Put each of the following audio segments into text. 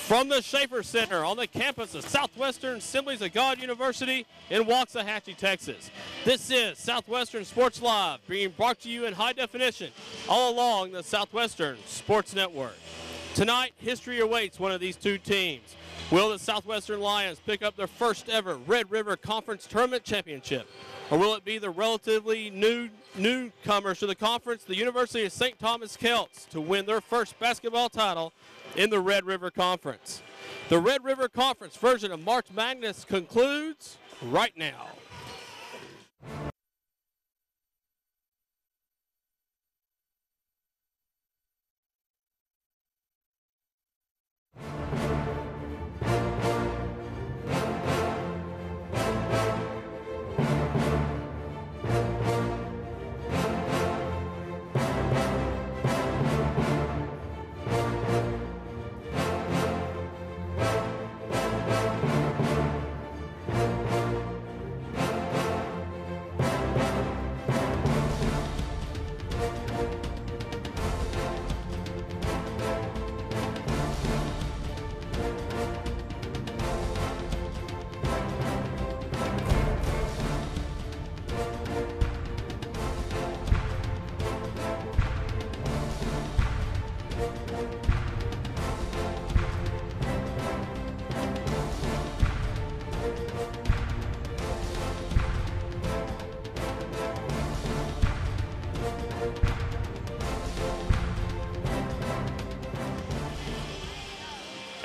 From the Schaefer Center on the campus of Southwestern Assemblies of God University in Waxahachie, Texas. This is Southwestern Sports Live, being brought to you in high definition all along the Southwestern Sports Network. Tonight, history awaits one of these two teams. Will the Southwestern Lions pick up their first ever Red River Conference Tournament Championship? Or will it be the relatively newcomers to the conference, the University of St. Thomas Celts, to win their first basketball title in the Red River Conference? The Red River Conference version of March Madness concludes right now.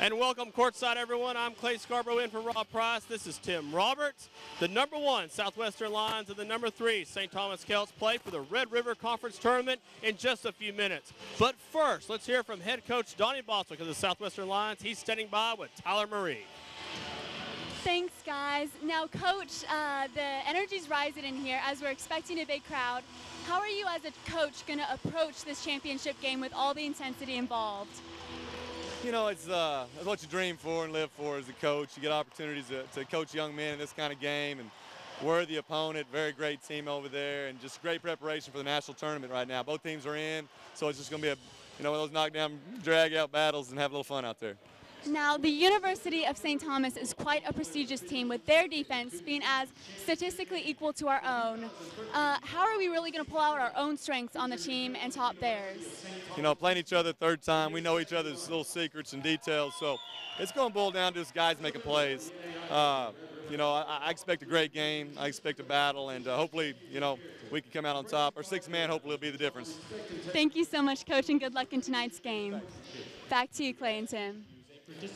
And welcome courtside, everyone. I'm Clay Scarborough in for Rob Price. This is Tim Roberts. The number 1 Southwestern Lions and the number 3 St. Thomas Celts play for the Red River Conference Tournament in just a few minutes. But first, let's hear from head coach Donnie Bostwick of the Southwestern Lions. He's standing by with Tyler Marie. Thanks, guys. Now, Coach, the energy's rising in here as we're expecting a big crowd. How are you as a coach going to approach this championship game with all the intensity involved? You know, it's what you dream for and live for as a coach. You get opportunities to coach young men in this kind of game, and worthy opponent, very great team over there, and just great preparation for the national tournament right now. Both teams are in, so it's just going to be one of those knockdown, drag-out battles and have a little fun out there. Now, the University of St. Thomas is quite a prestigious team, with their defense being as statistically equal to our own. How are we really going to pull out our own strengths on the team and top theirs? You know, playing each other third time, we know each other's little secrets and details, so it's going to boil down to just guys making plays. You know, I expect a great game. I expect a battle, and hopefully, you know, we can come out on top. Our sixth man hopefully will be the difference. Thank you so much, Coach, and good luck in tonight's game. Back to you, Clay and Tim.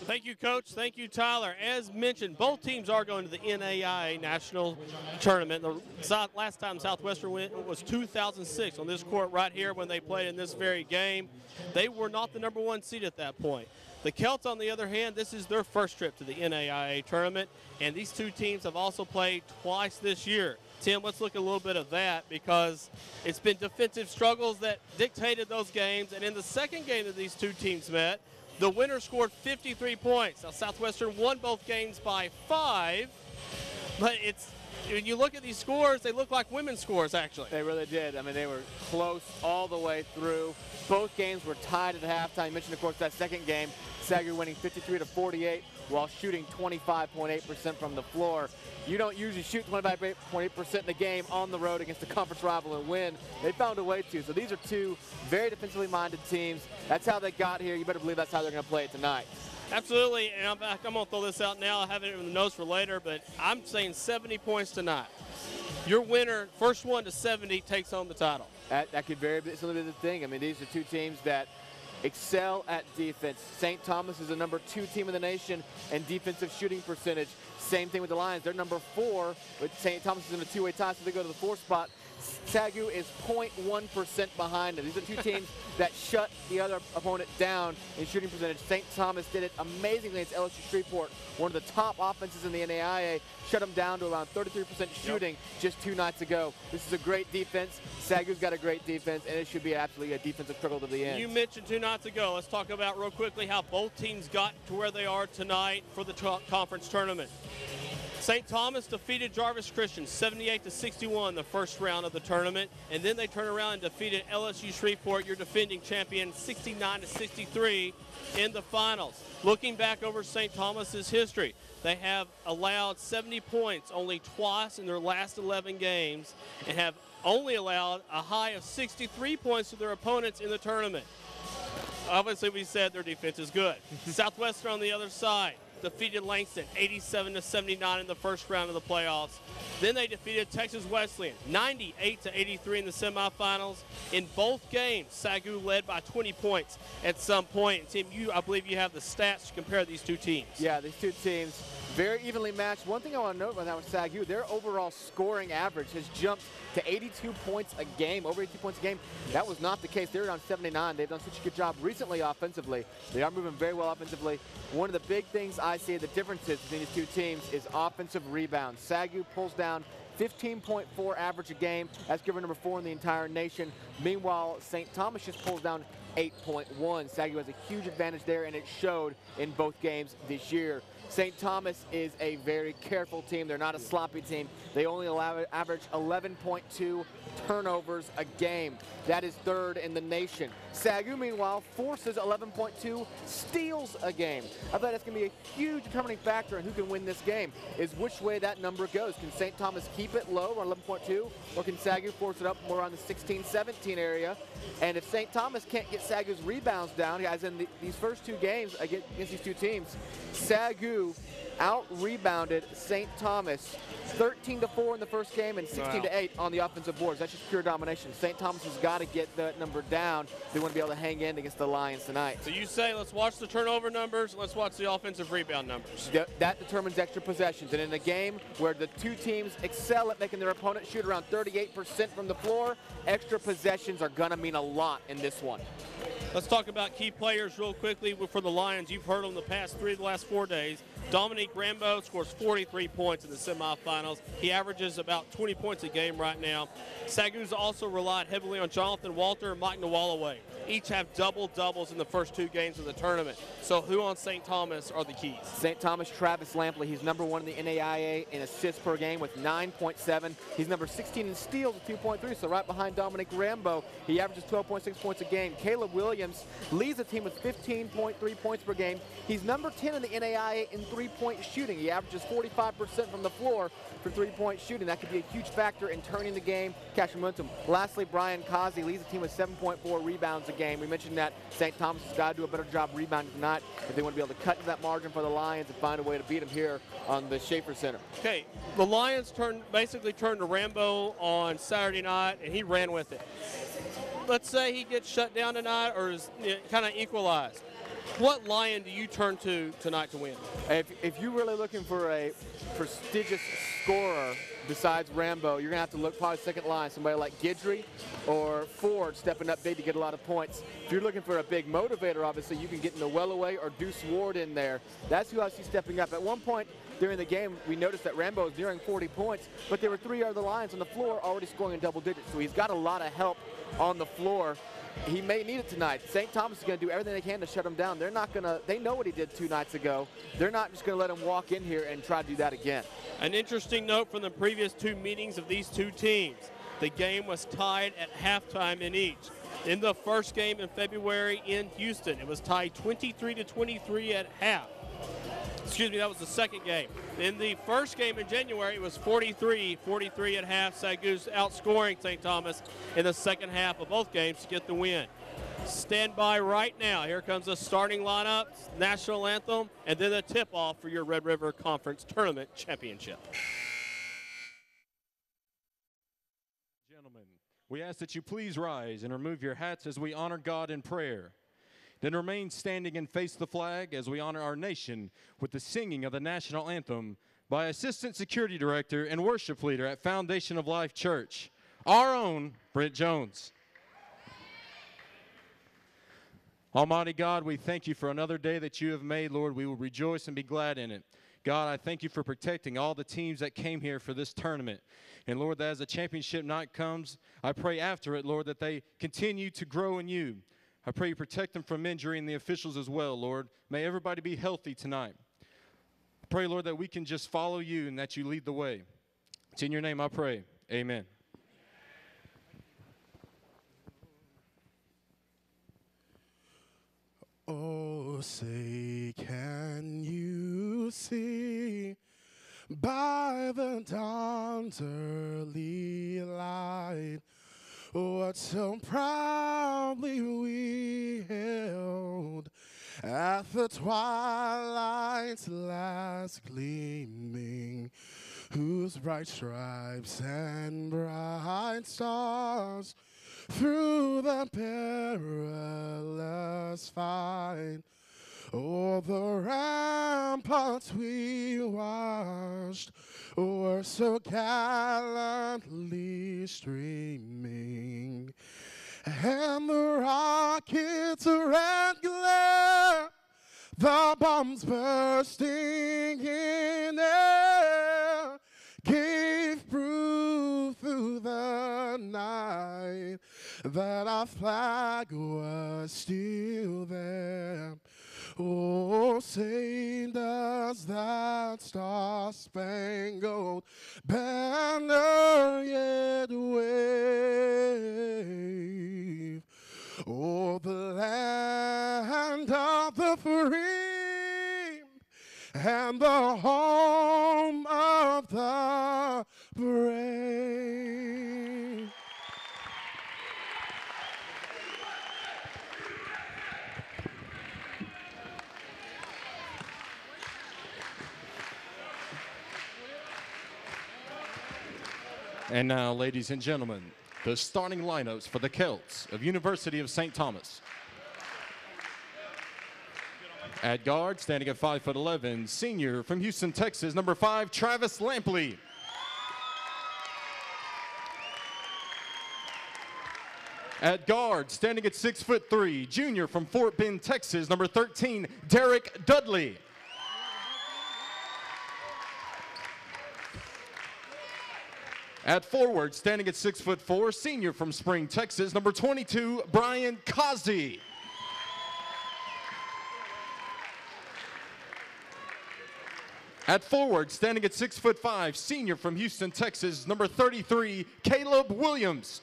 Thank you, Coach. Thank you, Tyler. As mentioned, both teams are going to the NAIA National Tournament. The last time Southwestern went was 2006 on this court right here when they played in this very game. They were not the number 1 seed at that point. The Celts, on the other hand, this is their first trip to the NAIA tournament, and these two teams have also played twice this year. Tim, let's look at a little bit of that, because it's been defensive struggles that dictated those games. And in the second game that these two teams met, the winner scored 53 points. Now, Southwestern won both games by 5, but when you look at these scores, they look like women's scores, actually. They really did. I mean, they were close all the way through. Both games were tied at halftime. You mentioned, of course, that second game, SAGU winning 53-48 while shooting 25.8% from the floor. You don't usually shoot 25.8% in the game on the road against a conference rival and win. They found a way to. So these are two very defensively minded teams. That's how they got here. You better believe that's how they're going to play it tonight. Absolutely, and I'm going to throw this out now. I have it in the notes for later, but I'm saying 70 points tonight. Your winner, first one to 70, takes home the title. That could very easily be the thing. I mean, these are two teams that excel at defense. St. Thomas is the number 2 team in the nation in defensive shooting percentage. Same thing with the Lions. They're number 4, but St. Thomas is in a 2-way tie, so they go to the 4th spot. SAGU is 0.1% behind them. These are two teams that shut the other opponent down in shooting percentage. St. Thomas did it amazingly against LSU Shreveport, one of the top offenses in the NAIA, shut them down to around 33% shooting just 2 nights ago. This is a great defense. SAGU's got a great defense, and it should be absolutely a defensive struggle to the end. You mentioned 2 nights ago. Let's talk about real quickly how both teams got to where they are tonight for the conference tournament. St. Thomas defeated Jarvis Christian 78-61 the first round of the tournament, and then they turned around and defeated LSU Shreveport, your defending champion, 69-63 in the finals. Looking back over St. Thomas's history, they have allowed 70 points only twice in their last 11 games and have only allowed a high of 63 points to their opponents in the tournament. Obviously, we said their defense is good. Southwestern on the other side defeated Langston 87-79 in the first round of the playoffs. Then they defeated Texas Wesleyan 98-83 in the semifinals. In both games, SAGU led by 20 points at some point. Tim, I believe you have the stats to compare these two teams. Yeah, these two teams very evenly matched. One thing I want to note about that with SAGU, their overall scoring average has jumped to 82 points a game, over 82 points a game. That was not the case. They were around 79. They've done such a good job recently offensively. They are moving very well offensively. One of the big things I see, the differences between these two teams, is offensive rebounds. SAGU pulls down 15.4 average a game. That's given number 4 in the entire nation. Meanwhile, St. Thomas just pulls down 8.1. SAGU has a huge advantage there, and it showed in both games this year. St. Thomas is a very careful team. They're not a sloppy team. They only average 11.2 turnovers a game. That is 3rd in the nation. SAGU, meanwhile, forces 11.2 steals a game. I thought that's going to be a huge determining factor in who can win this game, is which way that number goes. Can St. Thomas keep it low on 11.2, or can SAGU force it up more on the 16-17 area? And if St. Thomas can't get SAGU's rebounds down, as in these first two games against these two teams, SAGU out-rebounded St. Thomas 13-4 in the first game and 16-8 on the offensive boards. That's just pure domination. St. Thomas has got to get that number down if they want to be able to hang in against the Lions tonight. So you say let's watch the turnover numbers, let's watch the offensive rebound numbers. That determines extra possessions. And in a game where the two teams excel at making their opponent shoot around 38% from the floor, extra possessions are going to mean a lot in this one. Let's talk about key players real quickly for the Lions. You've heard them the past 3 of the last 4 days. Dominique Rambo scores 43 points in the semifinals. He averages about 20 points a game right now. SAGU's also relied heavily on Jonathan Walter and Mike Nawalaway. Each have double-doubles in the first 2 games of the tournament. So who on St. Thomas are the keys? St. Thomas, Travis Lampley. He's number 1 in the NAIA in assists per game with 9.7. He's number 16 in steals with 2.3, so right behind Dominique Rambo. He averages 12.6 points a game. Caleb Williams leads the team with 15.3 points per game. He's number 10 in the NAIA in three-point shooting. He averages 45% from the floor for three-point shooting. That could be a huge factor in turning the game, catching momentum. Lastly, Brian Kazi leads the team with 7.4 rebounds a game. We mentioned that St. Thomas has got to do a better job rebounding tonight if they want to be able to cut into that margin for the Lions and find a way to beat them here on the Schaefer Center. Okay, the Lions basically turned to Rambo on Saturday night, and he ran with it. Let's say he gets shut down tonight or is kind of equalized. What Lion do you turn to tonight to win? If you're really looking for a prestigious scorer besides Rambo, you're going to have to look probably second line, somebody like Guidry or Ford stepping up big to get a lot of points. If you're looking for a big motivator, obviously, you can get Noellaway or Deuce Ward in there. That's who I see stepping up. At one point during the game, we noticed that Rambo was nearing 40 points, but there were 3 other Lions on the floor already scoring in double digits, so he's got a lot of help on the floor. He may need it tonight. St. Thomas is going to do everything they can to shut him down. They're not going to, they know what he did 2 nights ago. They're not just going to let him walk in here and try to do that again. An interesting note from the previous 2 meetings of these 2 teams. The game was tied at halftime in each. In the first game in February in Houston, it was tied 23-23 at half. Excuse me, that was the second game. In the first game in January, it was 43-43 at half. SAGU's outscoring St. Thomas in the second half of both games to get the win. Stand by right now. Here comes the starting lineup, national anthem, and then the tip-off for your Red River Conference Tournament Championship. Gentlemen, we ask that you please rise and remove your hats as we honor God in prayer. Then remain standing and face the flag as we honor our nation with the singing of the national anthem by Assistant Security Director and Worship Leader at Foundation of Life Church, our own Brent Jones. Almighty God, we thank you for another day that you have made, Lord. We will rejoice and be glad in it. God, I thank you for protecting all the teams that came here for this tournament. And, Lord, that as the championship night comes, I pray after it, Lord, that they continue to grow in you. I pray you protect them from injury and the officials as well, Lord. May everybody be healthy tonight. Pray, Lord, that we can just follow you and that you lead the way. It's in your name I pray. Amen. Oh, say, can you see by the dawn's early light what so proudly we held at the twilight's last gleaming, whose bright stripes and bright stars through the perilous fight o'er the ramparts we watched were so gallantly streaming, and the rocket's red glare, the bombs bursting in air, gave proof through the night that our flag was still there. Oh, say does that star-spangled banner yet wave o'er the land of the free and the home of the brave? And now, ladies and gentlemen, the starting lineups for the Celts of University of St. Thomas. At guard, standing at 5'11", senior from Houston, Texas, number 5, Travis Lampley. At guard, standing at 6'3", junior from Fort Bend, Texas, number 13, Derek Dudley. At forward, standing at 6'4", senior from Spring, Texas, number 22, Brian Kazi. At forward, standing at 6'5", senior from Houston, Texas, number 33, Caleb Williams.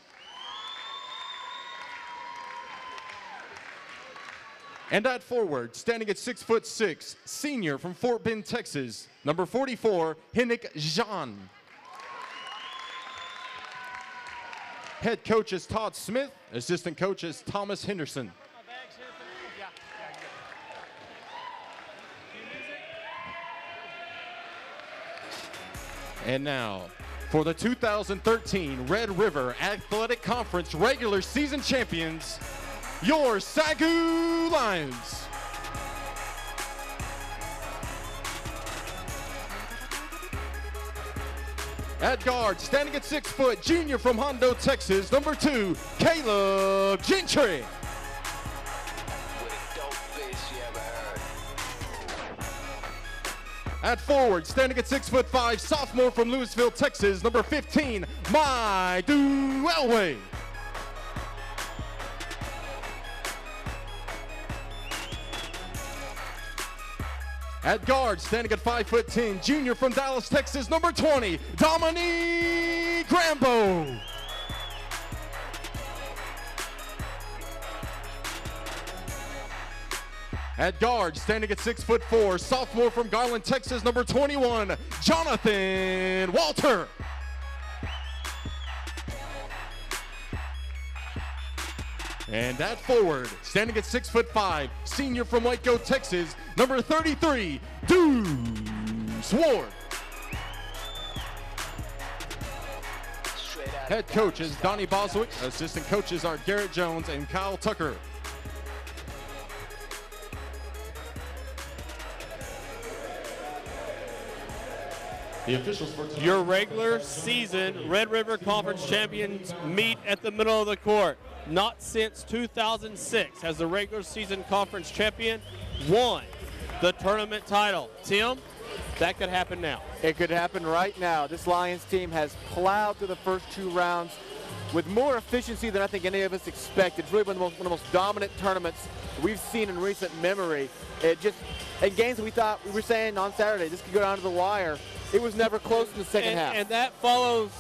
And at forward, standing at 6'6", senior from Fort Bend, Texas, number 44, Henrik Jean. Head coach is Todd Smith. Assistant coach is Thomas Henderson. And now, for the 2013 Red River Athletic Conference regular season champions, your SAGU Lions. At guard, standing at 6 foot, junior from Hondo, Texas, number 2, Caleb Gentry. At forward, standing at 6'5", sophomore from Louisville, Texas, number 15, Maidu Elway. At guard, standing at 5'10", junior from Dallas, Texas, number 20, Dominique Grambo. At guard, standing at 6'4", sophomore from Garland, Texas, number 21, Jonathan Walter. And at forward, standing at 6'5", senior from Waco, Texas, number 33, Deuce Ward. Head coach is Donnie Boswick. Assistant coaches are Garrett Jones and Kyle Tucker. The officials for your regular season Red River Conference champions meet at the middle of the court. Not since 2006 has the regular season conference champion won the tournament title. Tim, that could happen now. It could happen right now. This Lions team has plowed through the first 2 rounds with more efficiency than I think any of us expected. It's really been one of the most dominant tournaments we've seen in recent memory. In games that we thought, we were saying on Saturday, this could go down to the wire. It was never close in the second half. And that follows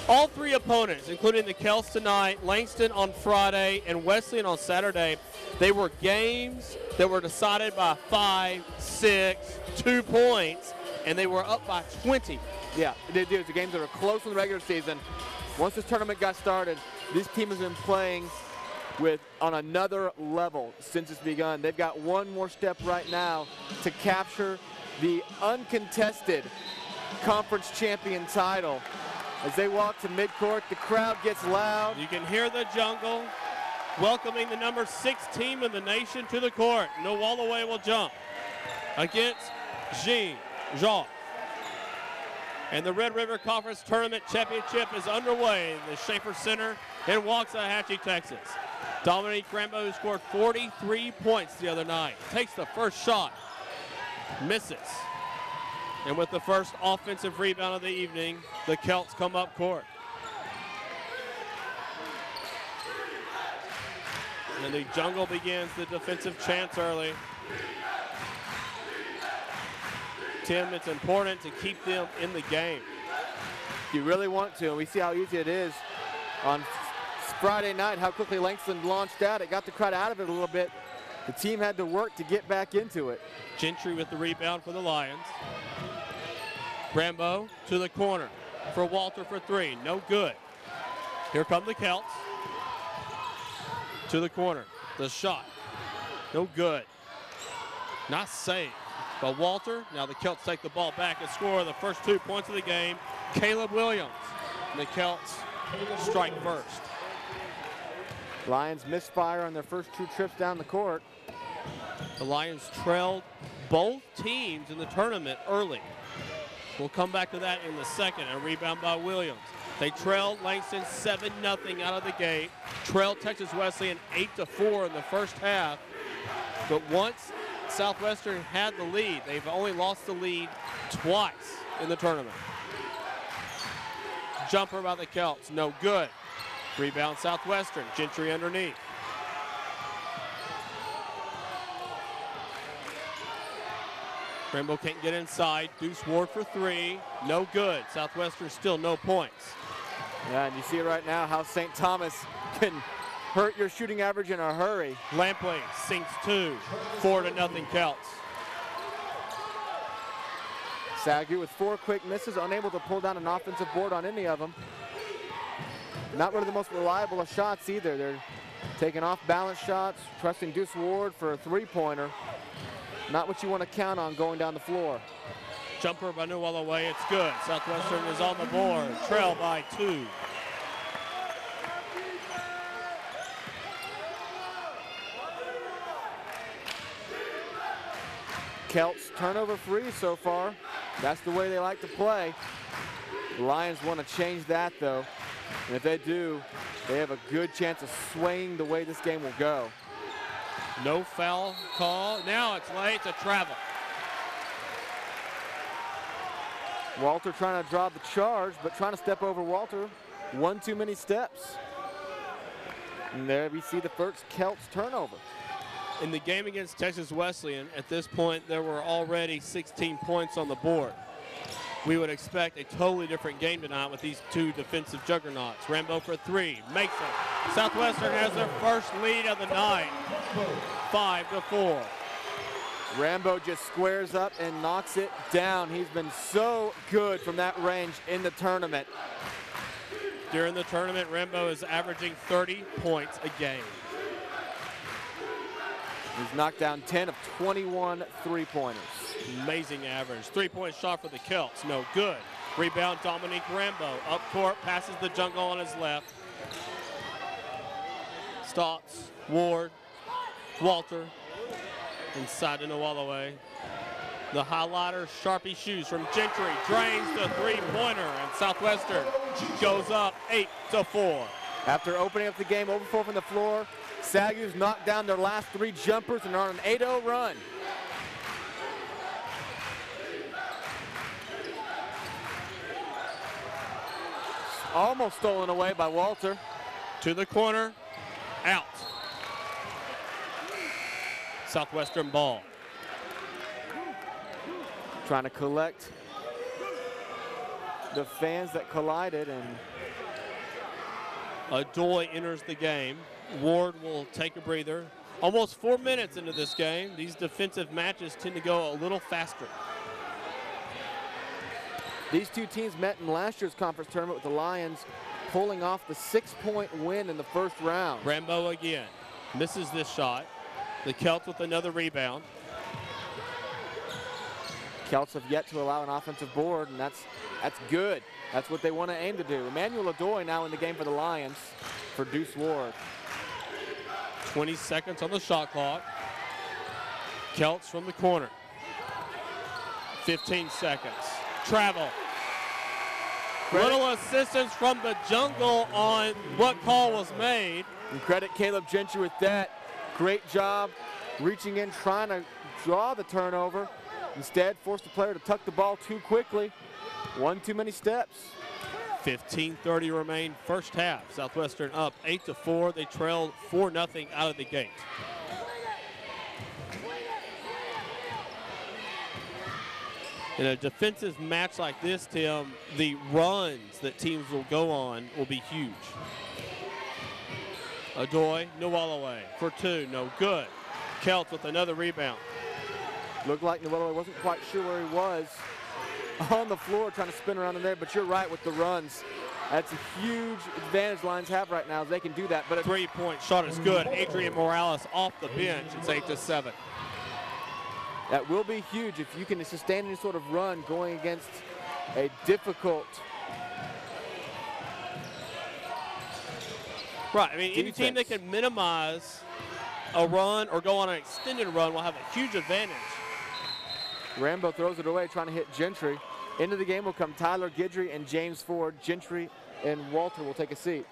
all three opponents, including the Kelts tonight, Langston on Friday, and Wesleyan on Saturday. They were games that were decided by 5, 6, 2 points, and they were up by 20. Yeah, they did. The games that were close in the regular season. Once this tournament got started, this team has been playing on another level since it's begun. They've got one more step right now to capture the uncontested conference champion title. As they walk to midcourt, the crowd gets loud. You can hear the jungle welcoming the number 6 team in the nation to the court. No Wallaway will jump against Jean. And the Red River Conference Tournament Championship is underway in the Schaefer Center in Waxahachie, Texas. Dominique Rambo, who scored 43 points the other night, takes the first shot, misses. And with the first offensive rebound of the evening, the Kelts come up court. And the jungle begins the defensive chants early. Tim, it's important to keep them in the game. You really want to. We see how easy it is on Friday night, how quickly Langston launched out. It got the crowd out of it a little bit. The team had to work to get back into it. Gentry with the rebound for the Lions. Rambo to the corner for Walter for 3. No good. Here come the Kelts. To the corner. The shot. No good. Not safe. But Walter, now the Kelts take the ball back and score the first 2 points of the game. Caleb Williams. And the Kelts strike first. Lions misfire on their first 2 trips down the court. The Lions trailed both teams in the tournament early. We'll come back to that in the second. A rebound by Williams. They trailed Langston 7-0 out of the gate. Trailed Texas Wesleyan 8-4 in the first half. But once Southwestern had the lead, they've only lost the lead twice in the tournament. Jumper by the Kelts, no good. Rebound Southwestern, Gentry underneath. Rainbow can't get inside. Deuce Ward for 3, no good. Southwestern still no points. Yeah, and you see right now how St. Thomas can hurt your shooting average in a hurry. Lampley sinks 2, 4-0 Kelts. SAGU with 4 quick misses, unable to pull down an offensive board on any of them. Not really the most reliable of shots either. They're taking off balance shots, trusting Deuce Ward for a 3-pointer. Not what you want to count on going down the floor. Jumper by New Wallaway, it's good. Southwestern is on the board, trail by 2. Kelts turnover free so far. That's the way they like to play. The Lions want to change that though. And if they do, they have a good chance of swaying the way this game will go. No foul call. Now it's late. It's a travel. Walter trying to draw the charge, but trying to step over Walter. 1 too many steps. And there we see the first Kelts turnover. In the game against Texas Wesleyan, at this point, there were already 16 points on the board. We would expect a totally different game tonight with these 2 defensive juggernauts. Rambo for 3, makes it. Southwestern has their first lead of the night, 5-4. Rambo just squares up and knocks it down. He's been so good from that range in the tournament. During the tournament, Rambo is averaging 30 points a game. He's knocked down 10 of 21 3-pointers. Amazing average. 3-point shot for the Kelts, no good. Rebound Dominique Rambo, up court, passes the jungle on his left. Stotts, Ward, Walter, inside to Wallaway. The highlighter, Sharpie shoes from Gentry, drains the 3-pointer, and Southwestern goes up 8-4. After opening up the game over 4 from the floor, SAGU's knocked down their last 3 jumpers and are on an 8-0 run. almost stolen away by Walter. To the corner, out. Southwestern ball. Trying to collect the fans that collided, and Adoy enters the game. Ward will take a breather. Almost 4 minutes into this game. These defensive matches tend to go a little faster. these two teams met in last year's conference tournament with the Lions pulling off the 6-point win in the first round. Rambo again. Misses this shot. The Celts with another rebound. Celts have yet to allow an offensive board, and that's good. That's what they want to aim to do. Emmanuel Adoy now in the game for the Lions for Deuce Ward. 20 seconds on the shot clock. Celts from the corner. 15 seconds. Travel. Little assistance from the jungle on what call was made. And credit Caleb Gentry with that. Great job reaching in, trying to draw the turnover. Instead, forced the player to tuck the ball too quickly. One too many steps. 15:30 remain first half. Southwestern up 8-4. They trailed 4-0 out of the gate. In a defensive match like this, Tim, the runs that teams will go on will be huge. Adoy, Nwalaway for two, no good. Celts with another rebound. Looked like Nwalaway wasn't quite sure where he was on the floor trying to spin around in there, but you're right with the runs. That's a huge advantage Lions have right now. They can do that. But a three-point shot is good. Adrian Morales off the bench. It's 8-7. That will be huge if you can sustain any sort of run going against a difficult Right, I mean, any team that can minimize a run or go on an extended run will have a huge advantage. Rambo throws it away, trying to hit Gentry. Into the game will come Tyler Guidry and James Ford. Gentry and Walter will take a seat.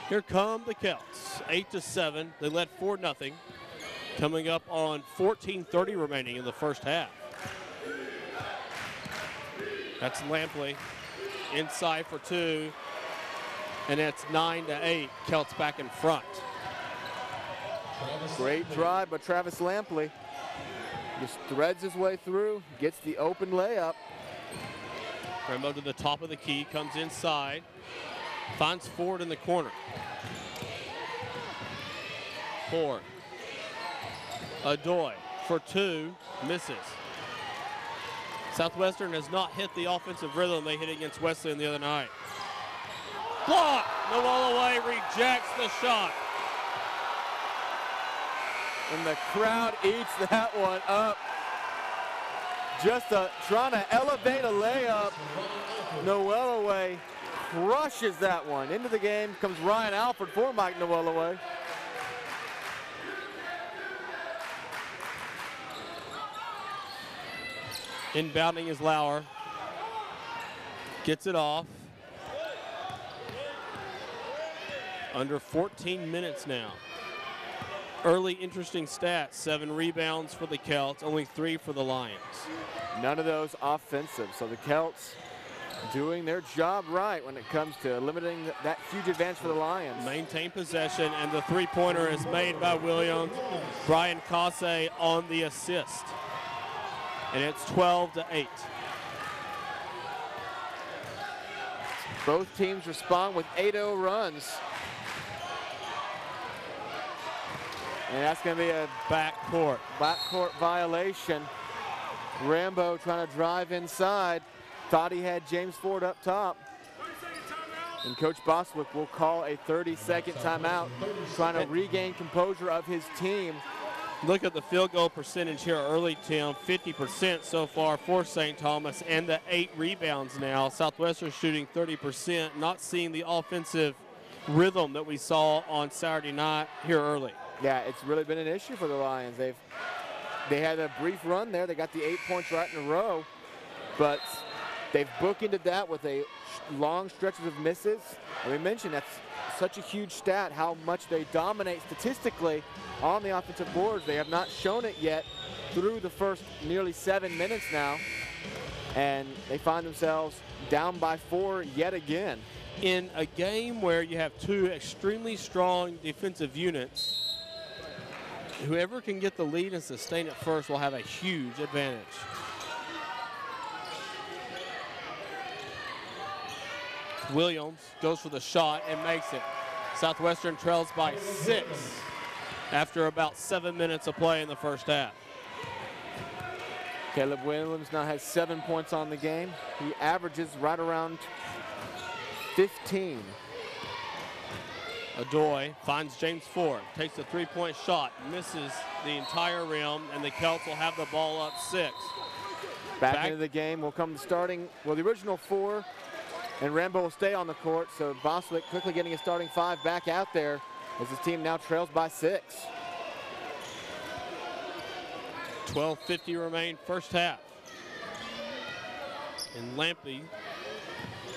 Here come the Celts, 8-7. They led 4-0. Coming up on 14:30 remaining in the first half. That's Lampley inside for two, and that's 9-8. Celts back in front. Great drive by Travis Lampley. Just threads his way through, gets the open layup. Rambo to the top of the key, comes inside, finds Ford in the corner. Ford. Adoy for two, misses. Southwestern has not hit the offensive rhythm they hit against Wesleyan the other night. Block! Nwalaway rejects the shot. And the crowd eats that one up. Just trying to elevate a layup. Nwalaway crushes that one. Into the game comes Ryan Alford for Mike Nwalaway. Inbounding is Lauer. Gets it off. Under 14 minutes now. Early interesting stats, 7 rebounds for the Celts, only 3 for the Lions. None of those offensive, so the Celts doing their job right when it comes to limiting that huge advantage for the Lions. Maintain possession, and the three-pointer is made by Williams. Brian Casse on the assist. And it's 12-8. Both teams respond with 8-0 runs. And that's going to be a backcourt violation. Rambo trying to drive inside. Thought he had James Ford up top. And Coach Boswick will call a 30-second timeout, trying to regain composure of his team. Look at the field goal percentage here early, Tim. 50% so far for St. Thomas, and the 8 rebounds now. Southwestern shooting 30%, not seeing the offensive rhythm that we saw on Saturday night here early. Yeah, it's really been an issue for the Lions. They had a brief run there. They got the 8 points right in a row, but they've bookended that with a long stretches of misses. And we mentioned that's such a huge stat, how much they dominate statistically on the offensive boards. They have not shown it yet through the first nearly 7 minutes now, and they find themselves down by 4 yet again. In a game where you have two extremely strong defensive units, whoever can get the lead and sustain it first will have a huge advantage. Williams goes for the shot and makes it. Southwestern trails by 6 after about 7 minutes of play in the first half. Caleb Williams now has 7 points on the game. He averages right around 15. Adoy finds James Ford, takes a 3-point shot, misses the entire rim, and the Celts will have the ball up 6. Back into the game will come the starting, well, the original 4, and Rambo will stay on the court, so Bostwick quickly getting his starting 5 back out there as his team now trails by 6. 12:50 remain first half. And Lampy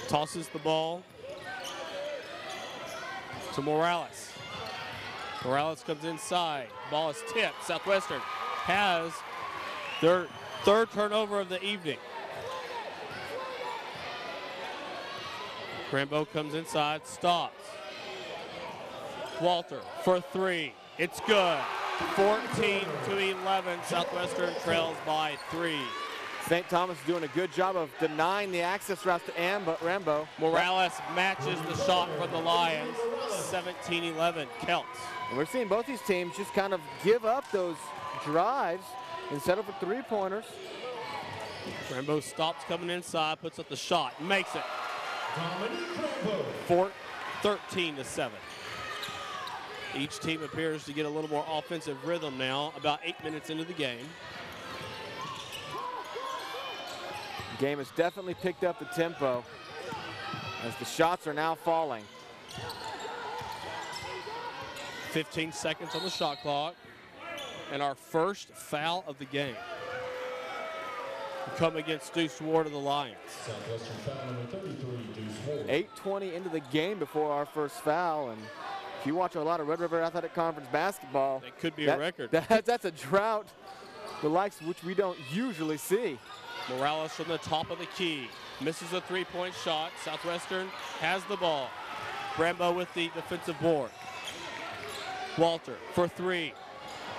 tosses the ball to Morales. Morales comes inside. Ball is tipped. Southwestern has their 3rd turnover of the evening. Rambo comes inside, stops. Walter for 3. It's good. 14-11. Southwestern trails by 3. St. Thomas is doing a good job of denying the access routes to Rambo. Morales matches the shot from the Lions. 17-11 Celts. And we're seeing both these teams just kind of give up those drives and settle for 3-pointers. Rambo stops coming inside, puts up the shot, makes it. 13-7. Each team appears to get a little more offensive rhythm now, about 8 minutes into the game. The game has definitely picked up the tempo as the shots are now falling. 15 seconds on the shot clock, and our first foul of the game will come against Deuce Ward of the Lions. 8:20 into the game before our first foul, and if you watch a lot of Red River Athletic Conference basketball, it could be a record. That's a drought, the likes of which we don't usually see. Morales from the top of the key, misses a 3-point shot. Southwestern has the ball. Rambo with the defensive board. Walter for 3,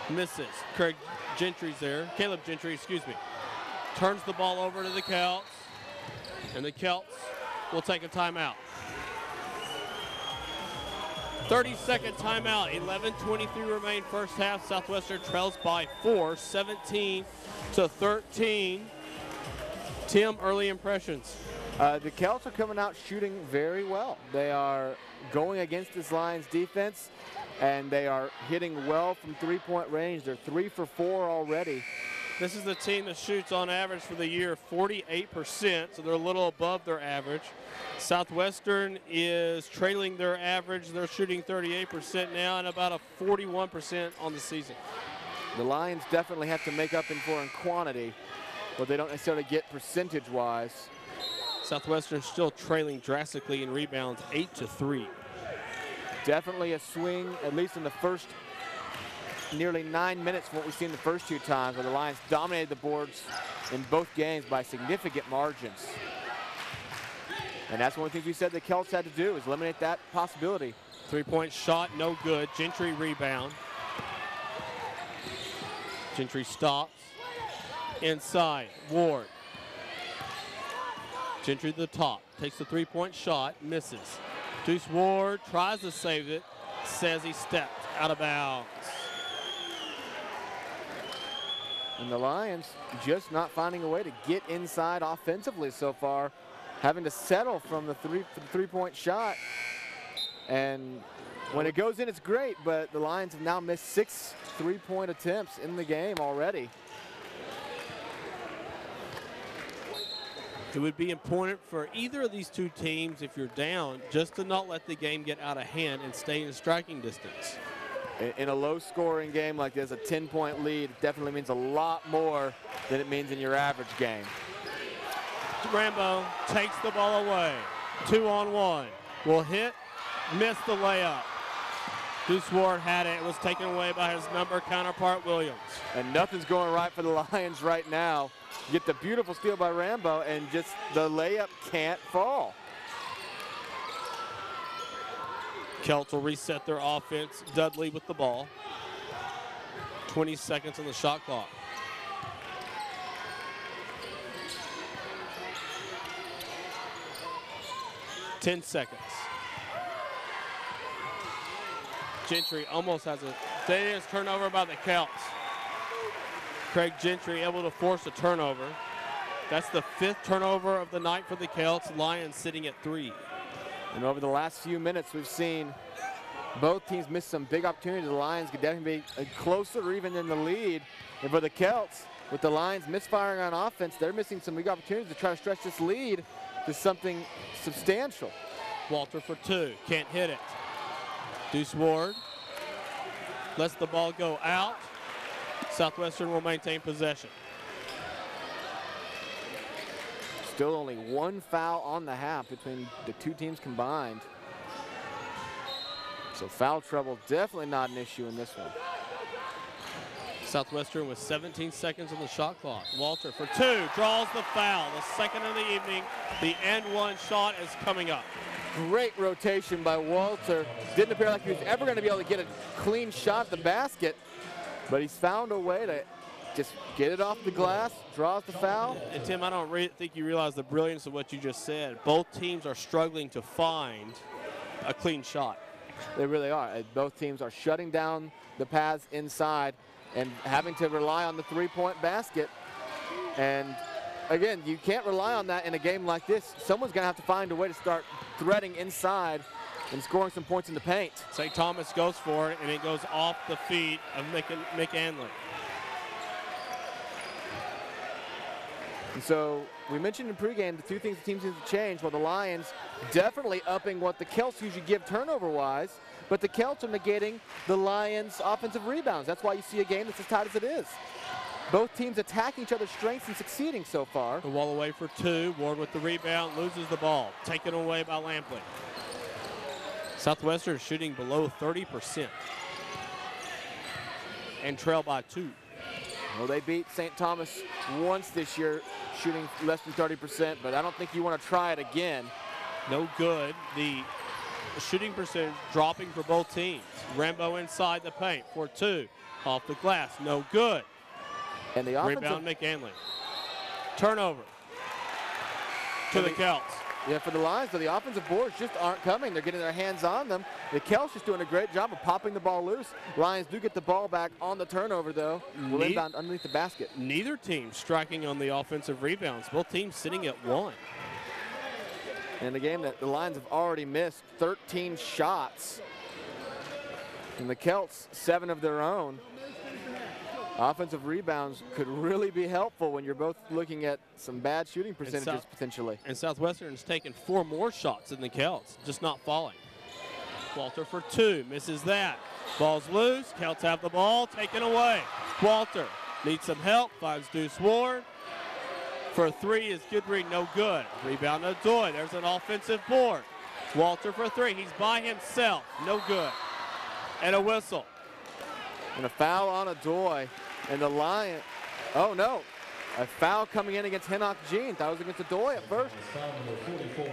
misses. Craig Gentry's there, Caleb Gentry, excuse me. Turns the ball over to the Celts, and the Celts will take a timeout. 30-second timeout, 11:23 remain first half. Southwestern trails by 4, 17-13. Tim, early impressions. The Celts are coming out shooting very well. They are going against this Lions defense, and they are hitting well from 3-point range. They're 3 for 4 already. This is the team that shoots on average for the year 48%, so they're a little above their average. Southwestern is trailing their average. They're shooting 38% now and about a 41% on the season. The Lions definitely have to make up for in quantity, but they don't necessarily get percentage-wise. Southwestern still trailing drastically in rebounds, 8-3. Definitely a swing, at least in the first nearly 9 minutes from what we've seen the first 2 times, where the Lions dominated the boards in both games by significant margins. And that's one of the things we said the Celts had to do, is eliminate that possibility. 3-point shot, no good. Gentry rebound. Gentry stops. Inside, Ward. Gentry to the top, takes the 3-point shot, misses. Deuce Ward tries to save it, says he stepped out of bounds. And the Lions just not finding a way to get inside offensively so far, having to settle from the 3-point shot. And when it goes in, it's great, but the Lions have now missed 6 3-point attempts in the game already. It would be important for either of these two teams, if you're down, just to not let the game get out of hand and stay in striking distance. In a low-scoring game like this, a 10-point lead definitely means a lot more than it means in your average game. Rambo takes the ball away. 2-on-1. Will hit, miss the layup. Deuce Ward had it. It was taken away by his number counterpart, Williams. And nothing's going right for the Lions right now. Get the beautiful steal by Rambo, and just the layup can't fall. Celts will reset their offense. Dudley with the ball. 20 seconds on the shot clock. Ten seconds. Gentry almost has a dangerous turnover by the Celts. Craig Gentry able to force a turnover. That's the 5th turnover of the night for the Celts. Lions sitting at 3. And over the last few minutes, we've seen both teams miss some big opportunities. The Lions could definitely be closer or even in the lead. And for the Celts, with the Lions misfiring on offense, they're missing some big opportunities to try to stretch this lead to something substantial. Walter for 2, can't hit it. Deuce Ward lets the ball go out. Southwestern will maintain possession. Still only 1 foul on the half between the two teams combined. So foul trouble definitely not an issue in this one. Southwestern with 17 seconds on the shot clock. Walter for 2, draws the foul. The second of the evening. The and-one shot is coming up. Great rotation by Walter. Didn't appear like he was ever going to be able to get a clean shot at the basket, but he's found a way to just get it off the glass, draws the foul. And Tim, I don't think you realize the brilliance of what you just said. Both teams are struggling to find a clean shot. They really are. Both teams are shutting down the paths inside and having to rely on the three-point basket. And again, you can't rely on that in a game like this. Someone's going to have to find a way to start threading inside and scoring some points in the paint. St. Thomas goes for it, and it goes off the feet of Mick Anley. And so we mentioned in pregame the two things the teams need to change. Well, the Lions definitely upping what the Celts usually give turnover-wise, but the Celts are negating the Lions' offensive rebounds. That's why you see a game that's as tight as it is. Both teams attacking each other's strengths and succeeding so far. The wall away for 2. Ward with the rebound, loses the ball. Taken away by Lampley. Southwestern shooting below 30% and trail by 2. Well, they beat St. Thomas once this year, shooting less than 30%, but I don't think you want to try it again. No good. The shooting percentage dropping for both teams. Rambo inside the paint for 2. Off the glass, no good. And the rebound, McAnley. Turnover to the Celts. Yeah, for the Lions, though, the offensive boards just aren't coming. They're getting their hands on them. The Celts just doing a great job of popping the ball loose. Lions do get the ball back on the turnover, though. Will inbound underneath the basket. Neither team striking on the offensive rebounds. Both teams sitting at 1. In a game that the Lions have already missed 13 shots. And the Celts, 7 of their own. Offensive rebounds could really be helpful when you're both looking at some bad shooting percentages potentially. And Southwestern's taken 4 more shots than the Celts, just not falling. Walter for 2, misses that. Ball's loose, Celts have the ball, taken away. Walter needs some help, finds Deuce Ward. For 3 is Goodry, no good. Rebound Adoy, there's an offensive board. Walter for 3, he's by himself, no good. And a whistle. And a foul on Adoy. And the Lions, oh no, a foul coming in against Henoch Jean. That was against Adoy at first.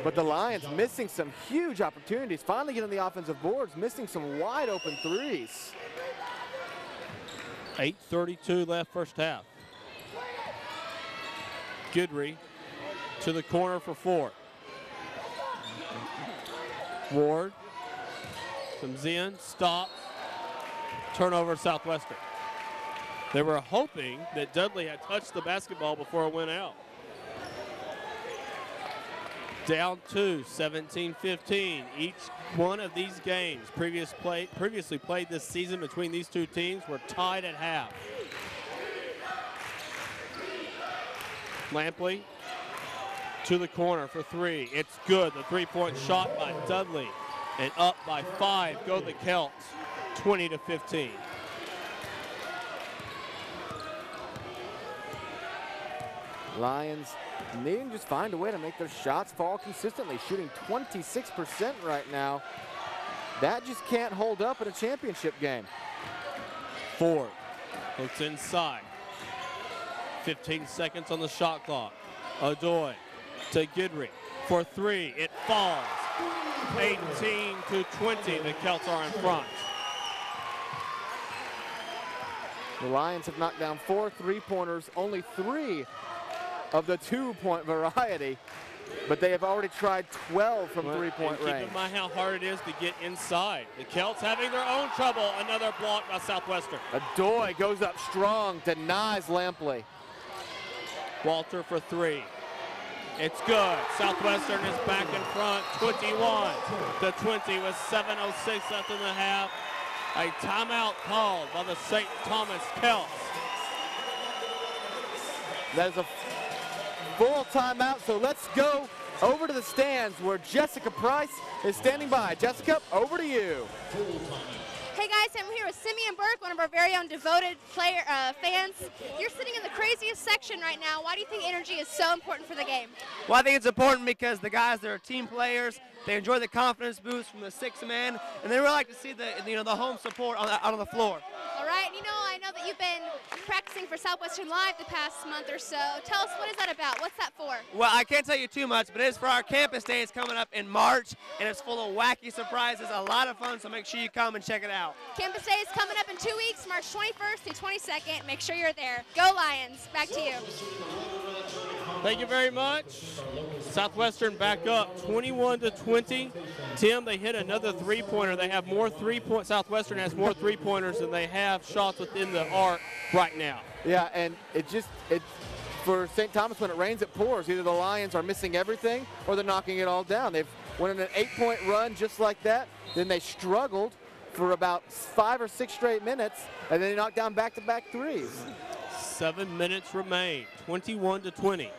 But the Lions missing some huge opportunities. Finally getting the offensive boards, missing some wide open threes. 8:32 left first half. Goodry to the corner for 4. Ward comes in, stops, turnover Southwestern. They were hoping that Dudley had touched the basketball before it went out. Down 2, 17-15. Each one of these games previously played this season between these two teams were tied at half. Lampley to the corner for 3. It's good. The three-point shot by Dudley. And up by 5 go the Celts, 20-15. Lions needing to just find a way to make their shots fall consistently, shooting 26% right now. that just can't hold up in a championship game. Ford looks inside. 15 seconds on the shot clock. Adoy to Gidry for three. It falls. 18-20. The Celts are in front. The Lions have knocked down 4 3-pointers, only 3 of the 2-point variety, but they have already tried 12 from 3-point range. Keep in mind how hard it is to get inside. The Celts having their own trouble. Another block by Southwestern. Adoy goes up strong, denies Lampley. Walter for three. It's good. Southwestern is back in front, 21-20 with 7:06 left in the half. A timeout called by the St. Thomas Celts. That is a full timeout, so let's go over to the stands where Jessica Price is standing by. Jessica, over to you. Hey guys, I'm here with Simeon Burke, one of our very own devoted fans. You're sitting in the craziest section right now. Why do you think energy is so important for the game? Well, I think it's important because the guys, they're team players. They enjoy the confidence boost from the sixth man, and they really like to see the home support out on the floor. All right, I know that you've been practicing for Southwestern Live the past month or so. Tell us, what is that about? What's that for? Well, I can't tell you too much, but it is for our campus day. It's coming up in March, and it's full of wacky surprises, a lot of fun, so make sure you come and check it out. Campus day is coming up in 2 weeks, March 21st through 22nd. Make sure you're there. Go Lions. Back to you. Thank you very much. Southwestern back up 21-20. Tim, they hit another three-pointer. They have more three-point. Southwestern has more three-pointers than they have shots within the arc right now. Yeah, and it for St. Thomas, when it rains, it pours. Either the Lions are missing everything or they're knocking it all down. They've went on an 8-point run just like that. Then they struggled for about 5 or 6 straight minutes, and then they knocked down back-to-back threes. 7 minutes remain, 21-20.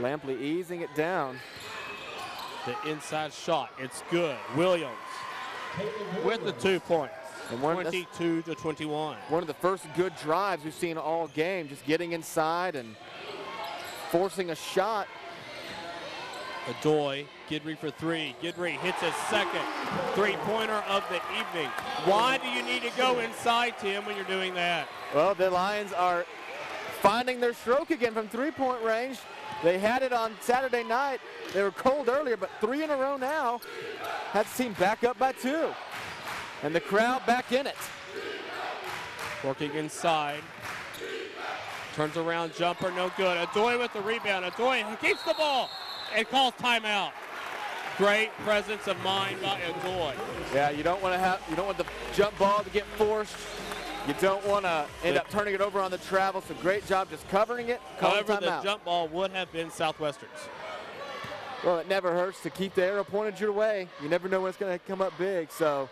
Lampley easing it down. The inside shot, it's good. Williams with the 2 points, 22-21. One of the first good drives we've seen all game, just getting inside and forcing a shot. Adoy, Gidry for three. Gidry hits his second three-pointer of the evening. Why do you need to go inside, Tim, when you're doing that? Well, the Lions are finding their stroke again from 3-point range. They had it on Saturday night. They were cold earlier, but 3 in a row now. Had the team back up by 2. And the crowd back in it. Working inside. Turns around, jumper, no good. Adoy with the rebound. Adoy keeps the ball and calls timeout. Great presence of mind by Adoy. Yeah, you don't want the jump ball to get forced. You don't want to end up turning it over on the travel, so great job just covering it. However, the jump ball would have been Southwestern's. Well, it never hurts to keep the arrow pointed your way. You never know when it's going to come up big, so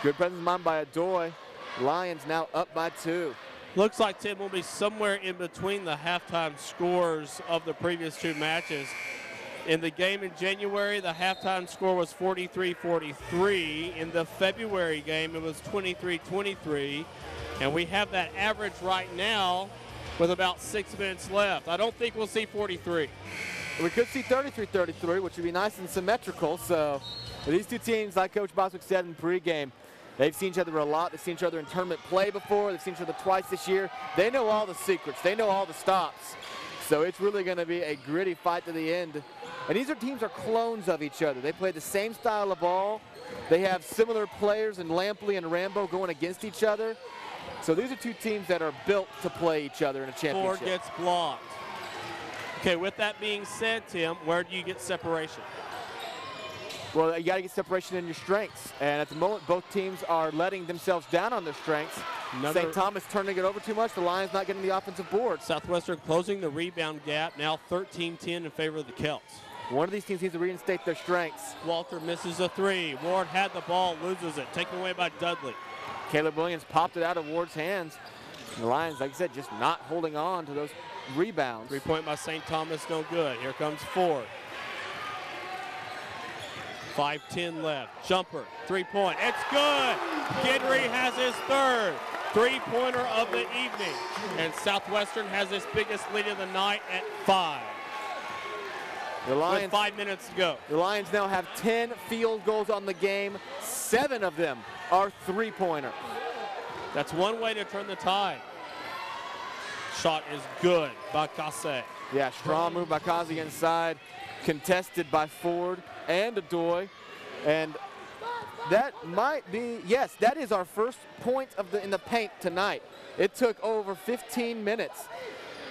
good presence of mind by Adoy. Lions now up by 2. Looks like Tim will be somewhere in between the halftime scores of the previous 2 matches. In the game in January, the halftime score was 43-43. In the February game, it was 23-23. And we have that average right now with about 6 minutes left. I don't think we'll see 43. We could see 33-33, which would be nice and symmetrical. So these two teams, like Coach Boswick said in pregame, they've seen each other a lot. They've seen each other in tournament play before. They've seen each other twice this year. They know all the secrets. They know all the stops. So it's really going to be a gritty fight to the end. And these teams are clones of each other. They play the same style of ball. They have similar players in Lampley and Rambo going against each other. So these are two teams that are built to play each other in a championship. Ford gets blocked. Okay, with that being said, Tim, where do you get separation? Well, you got to get separation in your strengths. And at the moment, both teams are letting themselves down on their strengths. St. Thomas turning it over too much. The Lions not getting the offensive board. Southwestern closing the rebound gap, now 13-10 in favor of the Celts. One of these teams needs to reinstate their strengths. Walter misses a 3. Ward had the ball, loses it, taken away by Dudley. Caleb Williams popped it out of Ward's hands. The Lions, like I said, just not holding on to those rebounds. 3-point by St. Thomas, no good. Here comes Ford. 5:10 left. Jumper, 3-point. It's good. Gidry has his 3rd 3-pointer of the evening. And Southwestern has its biggest lead of the night at 5. The Lions, with 5 minutes to go. The Lions now have 10 field goals on the game. 7 of them are three-pointers. That's one way to turn the tide. Shot is good by Kasse. Yeah, strong move by Kazi inside, contested by Ford and Adoy. And that might be, yes, that is our first point in the paint tonight. It took over 15 minutes,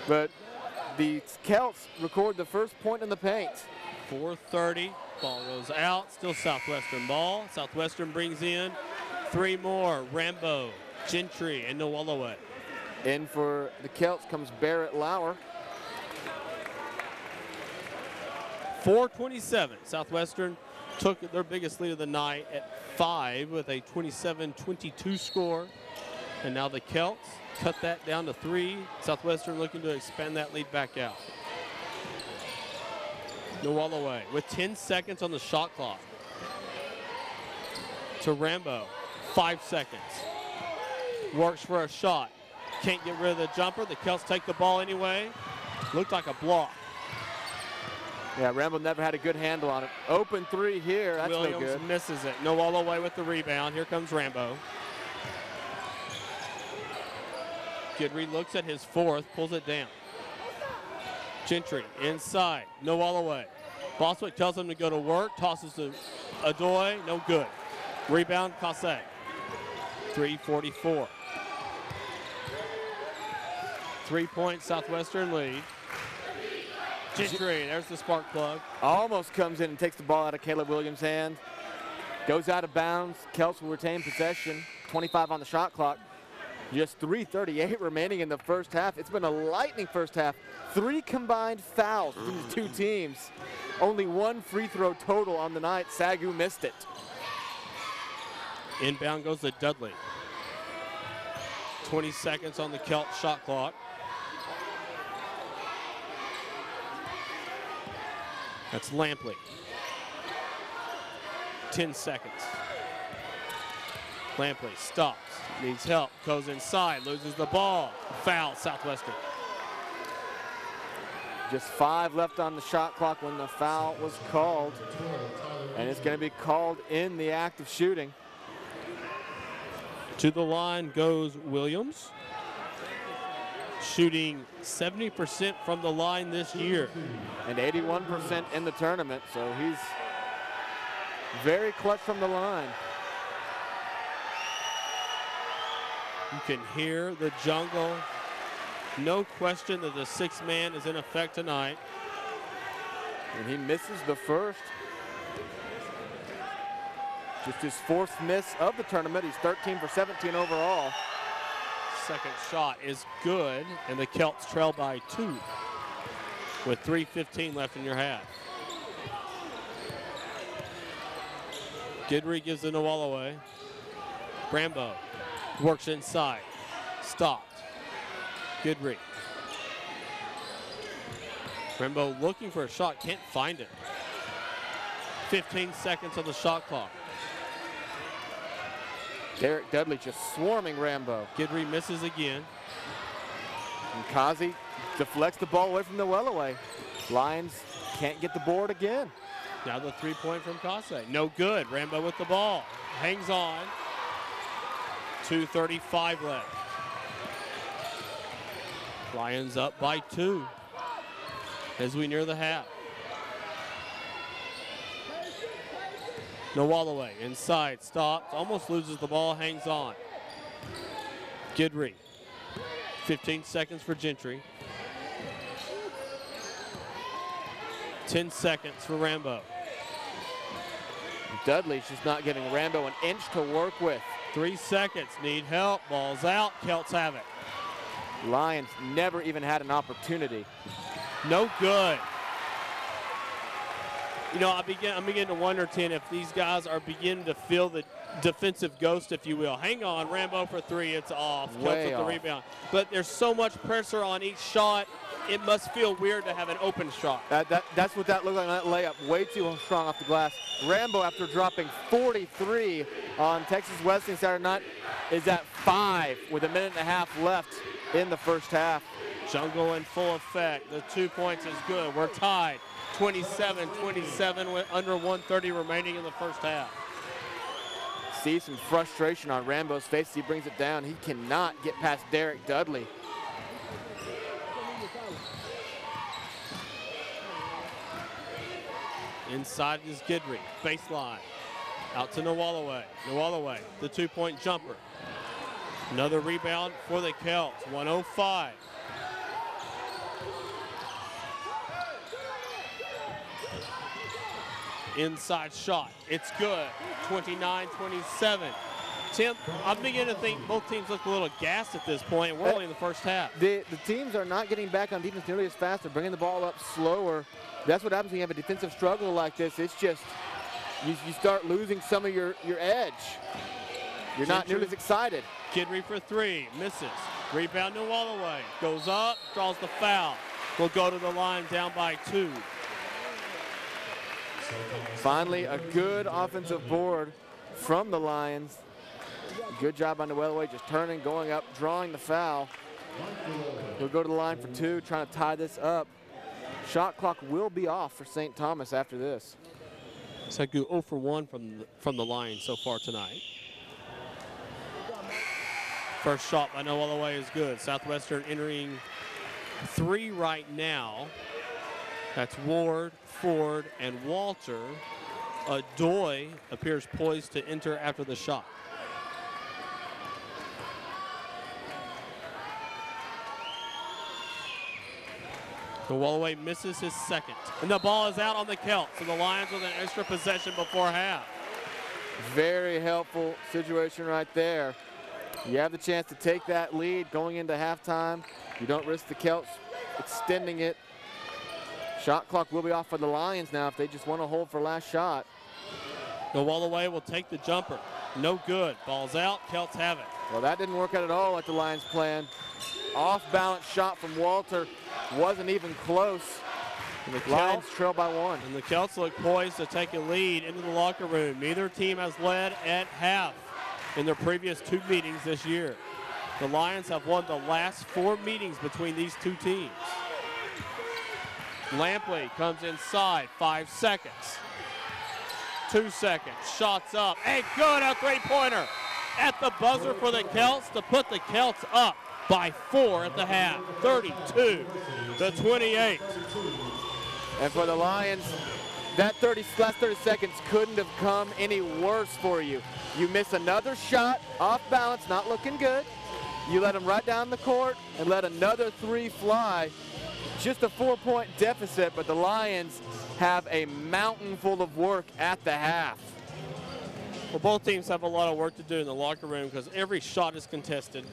but the Celts record the first point in the paint. 4:30, ball goes out, still Southwestern ball. Southwestern brings in 3 more, Rambo, Gentry, and Nowalloway. In for the Celts comes Barrett Lauer. 4:27, Southwestern took their biggest lead of the night at 5 with a 27-22 score. And now the Celts cut that down to 3. Southwestern looking to expand that lead back out. Nowalloway with 10 seconds on the shot clock. To Rambo, 5 seconds. Works for a shot. Can't get rid of the jumper. The Celts take the ball anyway. Looked like a block. Yeah, Rambo never had a good handle on it. Open 3 here, that's Williams no good. misses it. Nowalloway with the rebound. Here comes Rambo. Gidry looks at his 4th, pulls it down. Gentry inside, Nowalloway. Boswick tells him to go to work, tosses to Adoy, no good. Rebound, Kasse. 3:44. 3-point Southwestern lead. Gentry, there's the spark plug. Almost comes in and takes the ball out of Caleb Williams' hand. Goes out of bounds. Celts will retain possession. 25 on the shot clock. Just 3:38 remaining in the first half. It's been a lightning first half. 3 combined fouls between the 2 teams. Only 1 free throw total on the night. SAGU missed it. Inbound goes to Dudley. 20 seconds on the Celt shot clock. That's Lampley. 10 seconds. Lampley stops, needs help, goes inside, loses the ball. Foul, Southwestern. Just 5 left on the shot clock when the foul was called. And it's going to be called in the act of shooting. To the line goes Williams. Shooting 70% from the line this year. And 81% in the tournament, so he's very clutch from the line. You can hear the jungle. No question that the 6th man is in effect tonight. And he misses the first. Just his 4th miss of the tournament. He's 13 for 17 overall. Second shot is good, and the Celts trail by 2 with 3:15 left in your half. Gidry gives the Nowalloway. Rambo works inside, stopped. Gidry. Rambo looking for a shot, can't find it. 15 seconds on the shot clock. Derek Dudley just swarming Rambo. Gidry misses again. And Kazi deflects the ball away from the Nowalloway. Lions can't get the board again. Now the 3-point from Kasse. No good. Rambo with the ball. Hangs on. 2:35 left. Lions up by 2 as we near the half. Nowalloway inside, stops, almost loses the ball, hangs on. Gidry, 15 seconds for Gentry. 10 seconds for Rambo. Dudley's just not giving Rambo an inch to work with. 3 seconds, need help, ball's out, Celts have it. Lions never even had an opportunity. No good. You know, I'm beginning to wonder, Tim, if these guys are beginning to feel the defensive ghost, if you will. Hang on, Rambo for 3, it's off. Celts with the rebound. But there's so much pressure on each shot, it must feel weird to have an open shot. That's what that looked like on that layup. Way too strong off the glass. Rambo, after dropping 43 on Texas Wesleyan Saturday night, is at 5 with 1.5 minutes left in the first half. Jungle in full effect. The 2 points is good. We're tied. 27-27 with under 1:30 remaining in the first half. See some frustration on Rambo's face. He brings it down. He cannot get past Derek Dudley. Inside is Gidry, baseline. Out to Nwalaway. Nwalaway, the two-point jumper. Another rebound for the Celts, 105. Inside shot, it's good, 29-27. Tim, I'm beginning to think both teams look a little gassed at this point. We're only in the first half. The teams are not getting back on defense nearly as fast. They're bringing the ball up slower. That's what happens when you have a defensive struggle like this. It's just, you start losing some of your edge. You're not nearly as excited. Gidry for three, misses. Rebound to Nwalaway, goes up, draws the foul. Will go to the line down by 2. Finally, a good offensive board from the Lions. Good job on Nwalaway, just turning, going up, drawing the foul. He'll go to the line for 2, trying to tie this up. Shot clock will be off for St. Thomas after this. SAGU 0 for 1 from the Lions so far tonight. First shot by Nwalaway is good. Southwestern entering 3 right now. That's Ward, Ford, and Walter. Adoy appears poised to enter after the shot. Nwalaway misses his second. And the ball is out on the Celts. So the Lions with an extra possession before half. Very helpful situation right there. You have the chance to take that lead going into halftime. You don't risk the Celts extending it. Shot clock will be off for the Lions now if they just want to hold for last shot. Nwalaway will take the jumper. No good. Ball's out. Celts have it. Well, that didn't work out at all like the Lions planned. Off-balance shot from Walter. Wasn't even close. The Lions trail by 1. And the Celts look poised to take a lead into the locker room. Neither team has led at half in their previous 2 meetings this year. The Lions have won the last 4 meetings between these 2 teams. Lampley comes inside, 5 seconds. 2 seconds, shots up, and good, a three-pointer at the buzzer for the Celts to put the Celts up by 4 at the half, 32-28. And for the Lions, that last 30 seconds couldn't have come any worse for you. You miss another shot, off balance, not looking good. You let them right down the court and let another 3 fly. Just a 4-point deficit, but the Lions have a mountain full of work at the half. Well, both teams have a lot of work to do in the locker room because every shot is contested.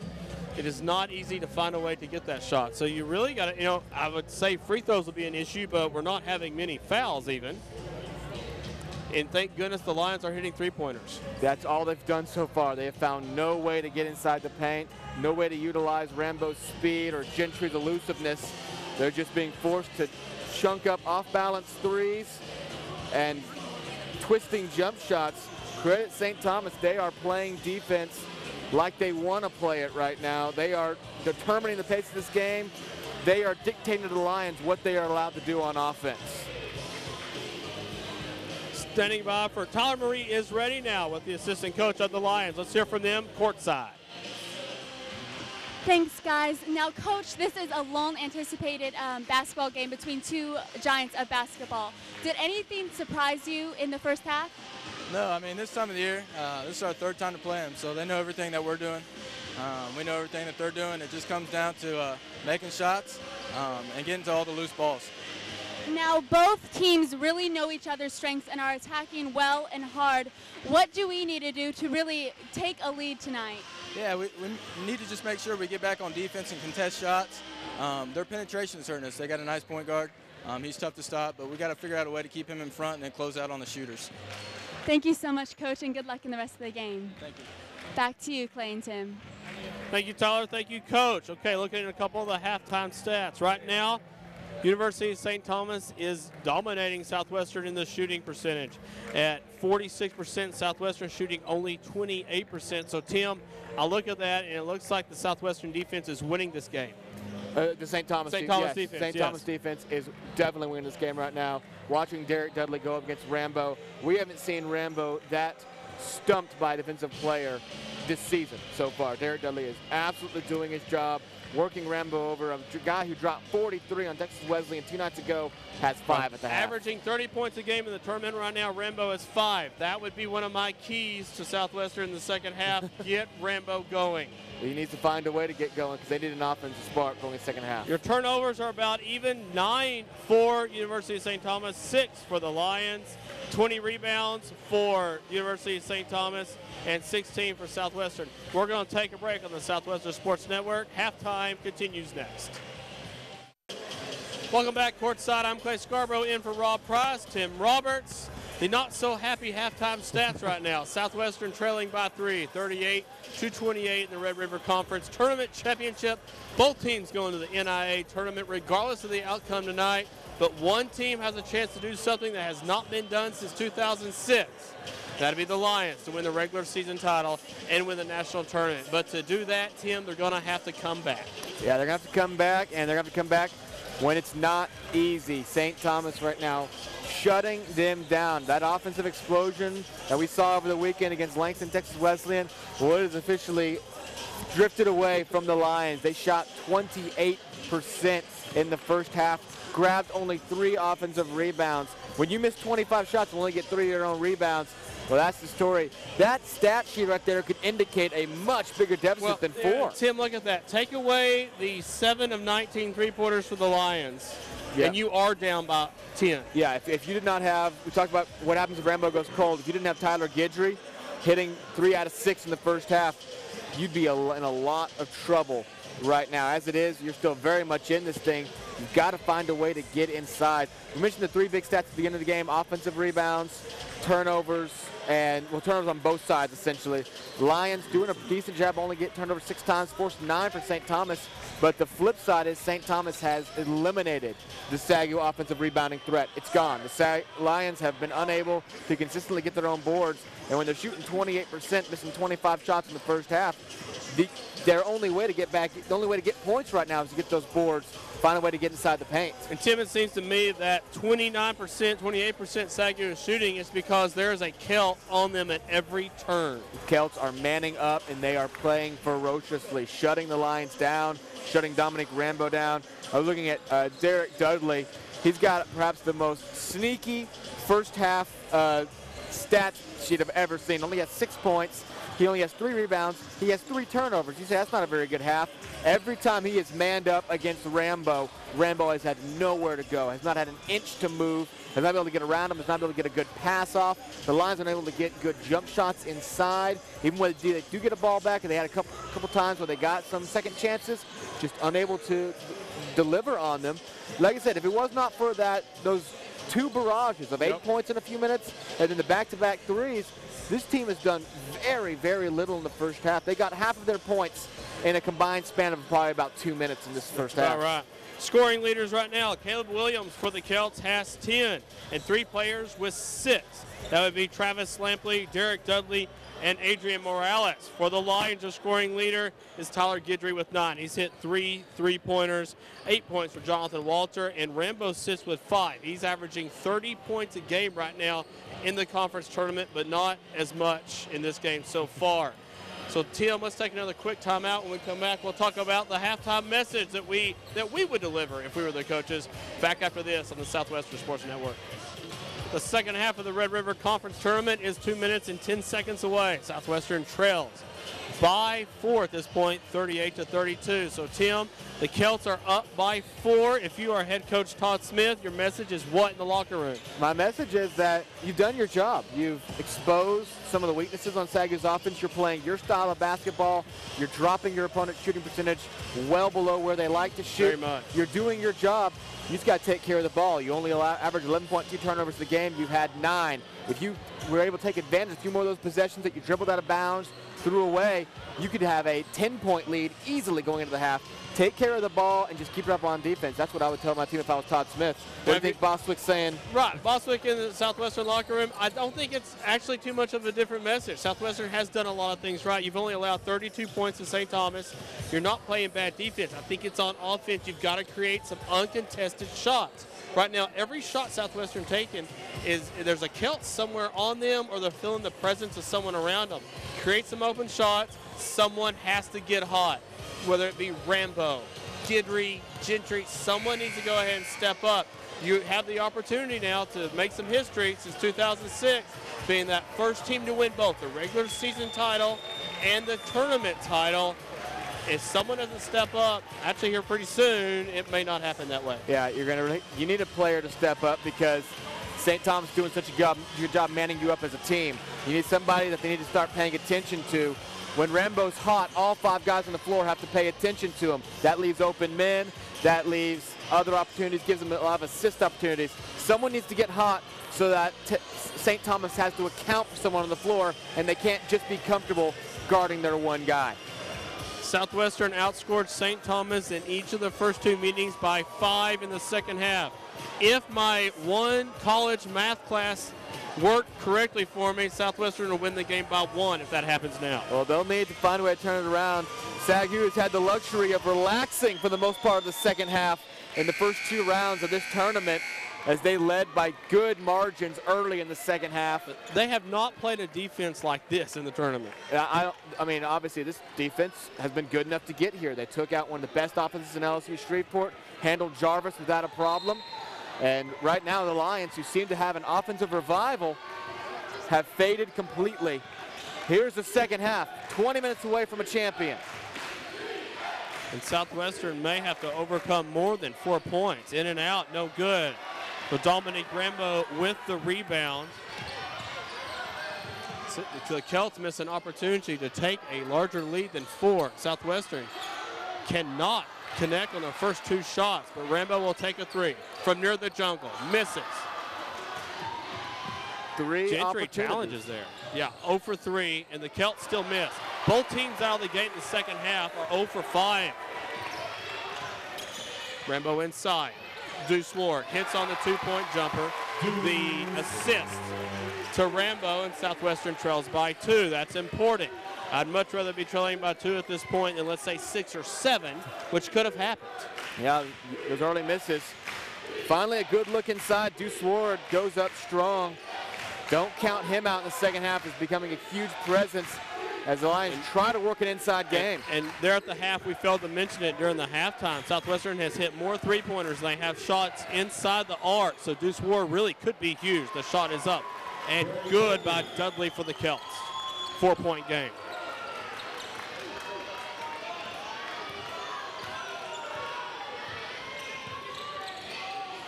It is not easy to find a way to get that shot. So you really got to, I would say free throws will be an issue, but we're not having many fouls even. And thank goodness the Lions are hitting 3-pointers. That's all they've done so far. They have found no way to get inside the paint, no way to utilize Rambo's speed or Gentry's elusiveness. They're just being forced to chunk up off-balance threes and twisting jump shots. Credit St. Thomas, they are playing defense like they want to play it right now. They are determining the pace of this game. They are dictating to the Lions what they are allowed to do on offense. Standing by for Tyler Marie is ready now with the assistant coach of the Lions. Let's hear from them courtside. Thanks, guys. Now, Coach, this is a long-anticipated basketball game between 2 giants of basketball. Did anything surprise you in the first half? No, I mean, this time of the year, this is our 3rd time to play them, so they know everything that we're doing. We know everything that they're doing. It just comes down to making shots and getting to all the loose balls. Now, both teams really know each other's strengths and are attacking well and hard. What do we need to do to really take a lead tonight? Yeah, we need to just make sure we get back on defense and contest shots. Their penetration is hurting us. They got a nice point guard. He's tough to stop, but we got to figure out a way to keep him in front and then close out on the shooters. Thank you so much, Coach, and good luck in the rest of the game. Thank you. Back to you, Clay and Tim. Thank you, Tyler. Thank you, Coach. Okay, looking at a couple of the halftime stats. Right now, University of St. Thomas is dominating Southwestern in the shooting percentage at 46%. Southwestern shooting only 28%. So, Tim, I look at that, and it looks like the Southwestern defense is winning this game. The St. Thomas defense. St. Thomas defense is definitely winning this game right now. Watching Derek Dudley go up against Rambo, we haven't seen Rambo that stumped by a defensive player this season so far. Derek Dudley is absolutely doing his job, working Rambo over. A guy who dropped 43 on Texas Wesleyan 2 nights ago has 5 at the half. Averaging 30 points a game in the tournament right now. Rambo is 5. That would be one of my keys to Southwestern in the second half. Get Rambo going. He needs to find a way to get going because they need an offensive spark going in the second half. Your turnovers are about even. 9 for University of St. Thomas, 6 for the Lions, 20 rebounds for University of St. Thomas, and 16 for Southwestern. We're going to take a break on the Southwestern Sports Network. Halftime continues next. Welcome back courtside. I'm Clay Scarborough in for Rob Price, Tim Roberts. The not so happy halftime stats right now. Southwestern trailing by 3, 38-28 in the Red River Conference Tournament Championship. Both teams going to the NIA tournament regardless of the outcome tonight. But one team has a chance to do something that has not been done since 2006. That'd be the Lions to win the regular season title and win the national tournament. But to do that, Tim, they're going to have to come back. Yeah, they're going to have to come back, and they're going to have to come back when it's not easy. St. Thomas right now shutting them down. That offensive explosion that we saw over the weekend against Langston, Texas Wesleyan, well, it has officially drifted away from the Lions. They shot 28% in the first half, grabbed only 3 offensive rebounds. When you miss 25 shots and only get 3 of your own rebounds, well, that's the story. That stat sheet right there could indicate a much bigger deficit than 4. Tim, look at that. Take away the 7 of 19 three-pointers for the Lions, and you are down by 10. Yeah, if you did not have, we talked about what happens if Rambo goes cold. If you didn't have Tyler Guidry hitting 3 out of 6 in the first half, you'd be in a lot of trouble right now. As it is, you're still very much in this thing. You've got to find a way to get inside. We mentioned the 3 big stats at the beginning of the game: offensive rebounds, turnovers, and turnovers on both sides essentially. Lions doing a decent job, only get turned over 6 times, forced 9 for St. Thomas. But the flip side is St. Thomas has eliminated the SAGU offensive rebounding threat. It's gone. The Lions have been unable to consistently get their own boards, and when they're shooting 28%, missing 25 shots in the first half, their only way to get back, the only way to get points right now is to get those boards, find a way to get inside the paint. And Tim, it seems to me that 29%, 28% SAGU is shooting is because there is a Celt on them at every turn. The Celts are manning up, and they are playing ferociously, shutting the Lions down, shutting Dominic Rambo down. I was looking at Derek Dudley. He's got perhaps the most sneaky first half stat sheet I've ever seen. Only has 6 points. He only has 3 rebounds. He has 3 turnovers. You say that's not a very good half. Every time he is manned up against Rambo, Rambo has had nowhere to go, has not had an inch to move, has not been able to get around him, has not been able to get a good pass off. The Lions are unable to get good jump shots inside. Even when they do get a ball back, and they had a couple times where they got some second chances, just unable to deliver on them. Like I said, if it was not for those 2 barrages of 8 points in a few minutes, and then the back-to-back threes, this team has done very, very little in the first half. They got half of their points in a combined span of probably about 2 minutes in this first half. All right. Scoring leaders right now, Caleb Williams for the Celts has 10, and 3 players with 6. That would be Travis Lampley, Derek Dudley, and Adrian Morales. For the Lions, the scoring leader is Tyler Guidry with 9. He's hit 3 3-pointers, 8 points for Jonathan Walter, and Rambo sits with 5. He's averaging 30 points a game right now in the conference tournament, but not as much in this game so far. So, Tim, let's take another quick timeout. When we come back, we'll talk about the halftime message that we would deliver if we were the coaches. Back after this on the Southwestern Sports Network. The second half of the Red River Conference Tournament is 2 minutes and 10 seconds away. Southwestern trails by 4 at this point, 38-32. So, Tim, the Celts are up by 4. If you are head coach Todd Smith, your message is what in the locker room? My message is that you've done your job. You've exposed some of the weaknesses on SAGU's offense. You're playing your style of basketball. You're dropping your opponent's shooting percentage well below where they like to shoot. Very much. You're doing your job. You just got to take care of the ball. You only average 11.2 turnovers a game. You've had 9. If you were able to take advantage of a few more of those possessions that you dribbled out of bounds, threw away, you could have a 10-point lead easily going into the half. Take care care of the ball and just keep it up on defense. That's what I would tell my team if I was Todd Smith. What do you think Bostwick's saying? Right, Bostwick in the Southwestern locker room, I don't think it's actually too much of a different message. Southwestern has done a lot of things right. You've only allowed 32 points to St. Thomas. You're not playing bad defense. I think it's on offense. You've got to create some uncontested shots. Right now, every shot Southwestern taking is there's a Celt somewhere on them or they're feeling the presence of someone around them. Create some open shots. Someone has to get hot, whether it be Rambo, Gidry, Gentry. Someone needs to go ahead and step up. You have the opportunity now to make some history since 2006, being that first team to win both the regular season title and the tournament title. If someone doesn't step up, actually here pretty soon, it may not happen that way. Yeah, you need a player to step up because St. Thomas is doing such a good job manning you up as a team. You need somebody that they need to start paying attention to. When Rambo's hot, all 5 guys on the floor have to pay attention to him. That leaves open men. That leaves other opportunities, gives them a lot of assist opportunities. Someone needs to get hot so that St. Thomas has to account for someone on the floor, and they can't just be comfortable guarding their one guy. Southwestern outscored St. Thomas in each of the first 2 meetings by 5 in the second half. If my one college math class worked correctly for me, Southwestern will win the game by 1 if that happens now. Well, they'll need to find a way to turn it around. SAGU has had the luxury of relaxing for the most part of the second half in the first 2 rounds of this tournament as they led by good margins early in the second half. They have not played a defense like this in the tournament. I mean, obviously this defense has been good enough to get here. They took out one of the best offenses in LSU Shreveport, handled Jarvis without a problem. And right now the Lions, who seem to have an offensive revival, have faded completely. Here's the second half, 20 minutes away from a champion. And Southwestern may have to overcome more than 4 points. In and out, no good. So Dominic Rambo with the rebound. So the Celts miss an opportunity to take a larger lead than 4. Southwestern cannot connect on their first 2 shots, but Rambo will take a 3 from near the jungle. Misses. 3 Gentry challenges there. Yeah, 0 for 3, and the Celts still miss. Both teams out of the gate in the second half are 0 for 5. Rambo inside. Deuce Ward hits on the 2-point jumper. The assist to Rambo, and Southwestern trails by 2. That's important. I'd much rather be trailing by 2 at this point than, let's say, 6 or 7, which could have happened. Yeah, those early misses. Finally, a good look inside. Deuce Ward goes up strong. Don't count him out in the second half as becoming a huge presence as the Lions try to work an inside game. And there at the half, we failed to mention it during the halftime. Southwestern has hit more 3-pointers than they have shots inside the arc, so Deuce Ward really could be huge. The shot is up. And good by Dudley for the Celts. 4-point game.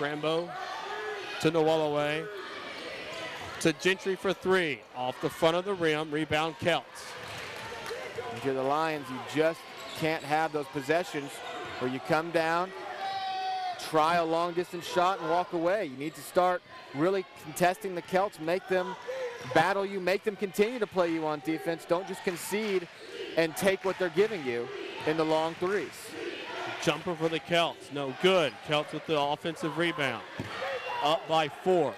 Rambo to Nwalaway. To Gentry for 3. Off the front of the rim. Rebound Celts. If you're the Lions, you just can't have those possessions where you come down, try a long-distance shot, and walk away. You need to start really contesting the Celts, make them battle you, make them continue to play you on defense. Don't just concede and take what they're giving you in the long threes. Jumper for the Celts. No good. Celts with the offensive rebound. Up by 4.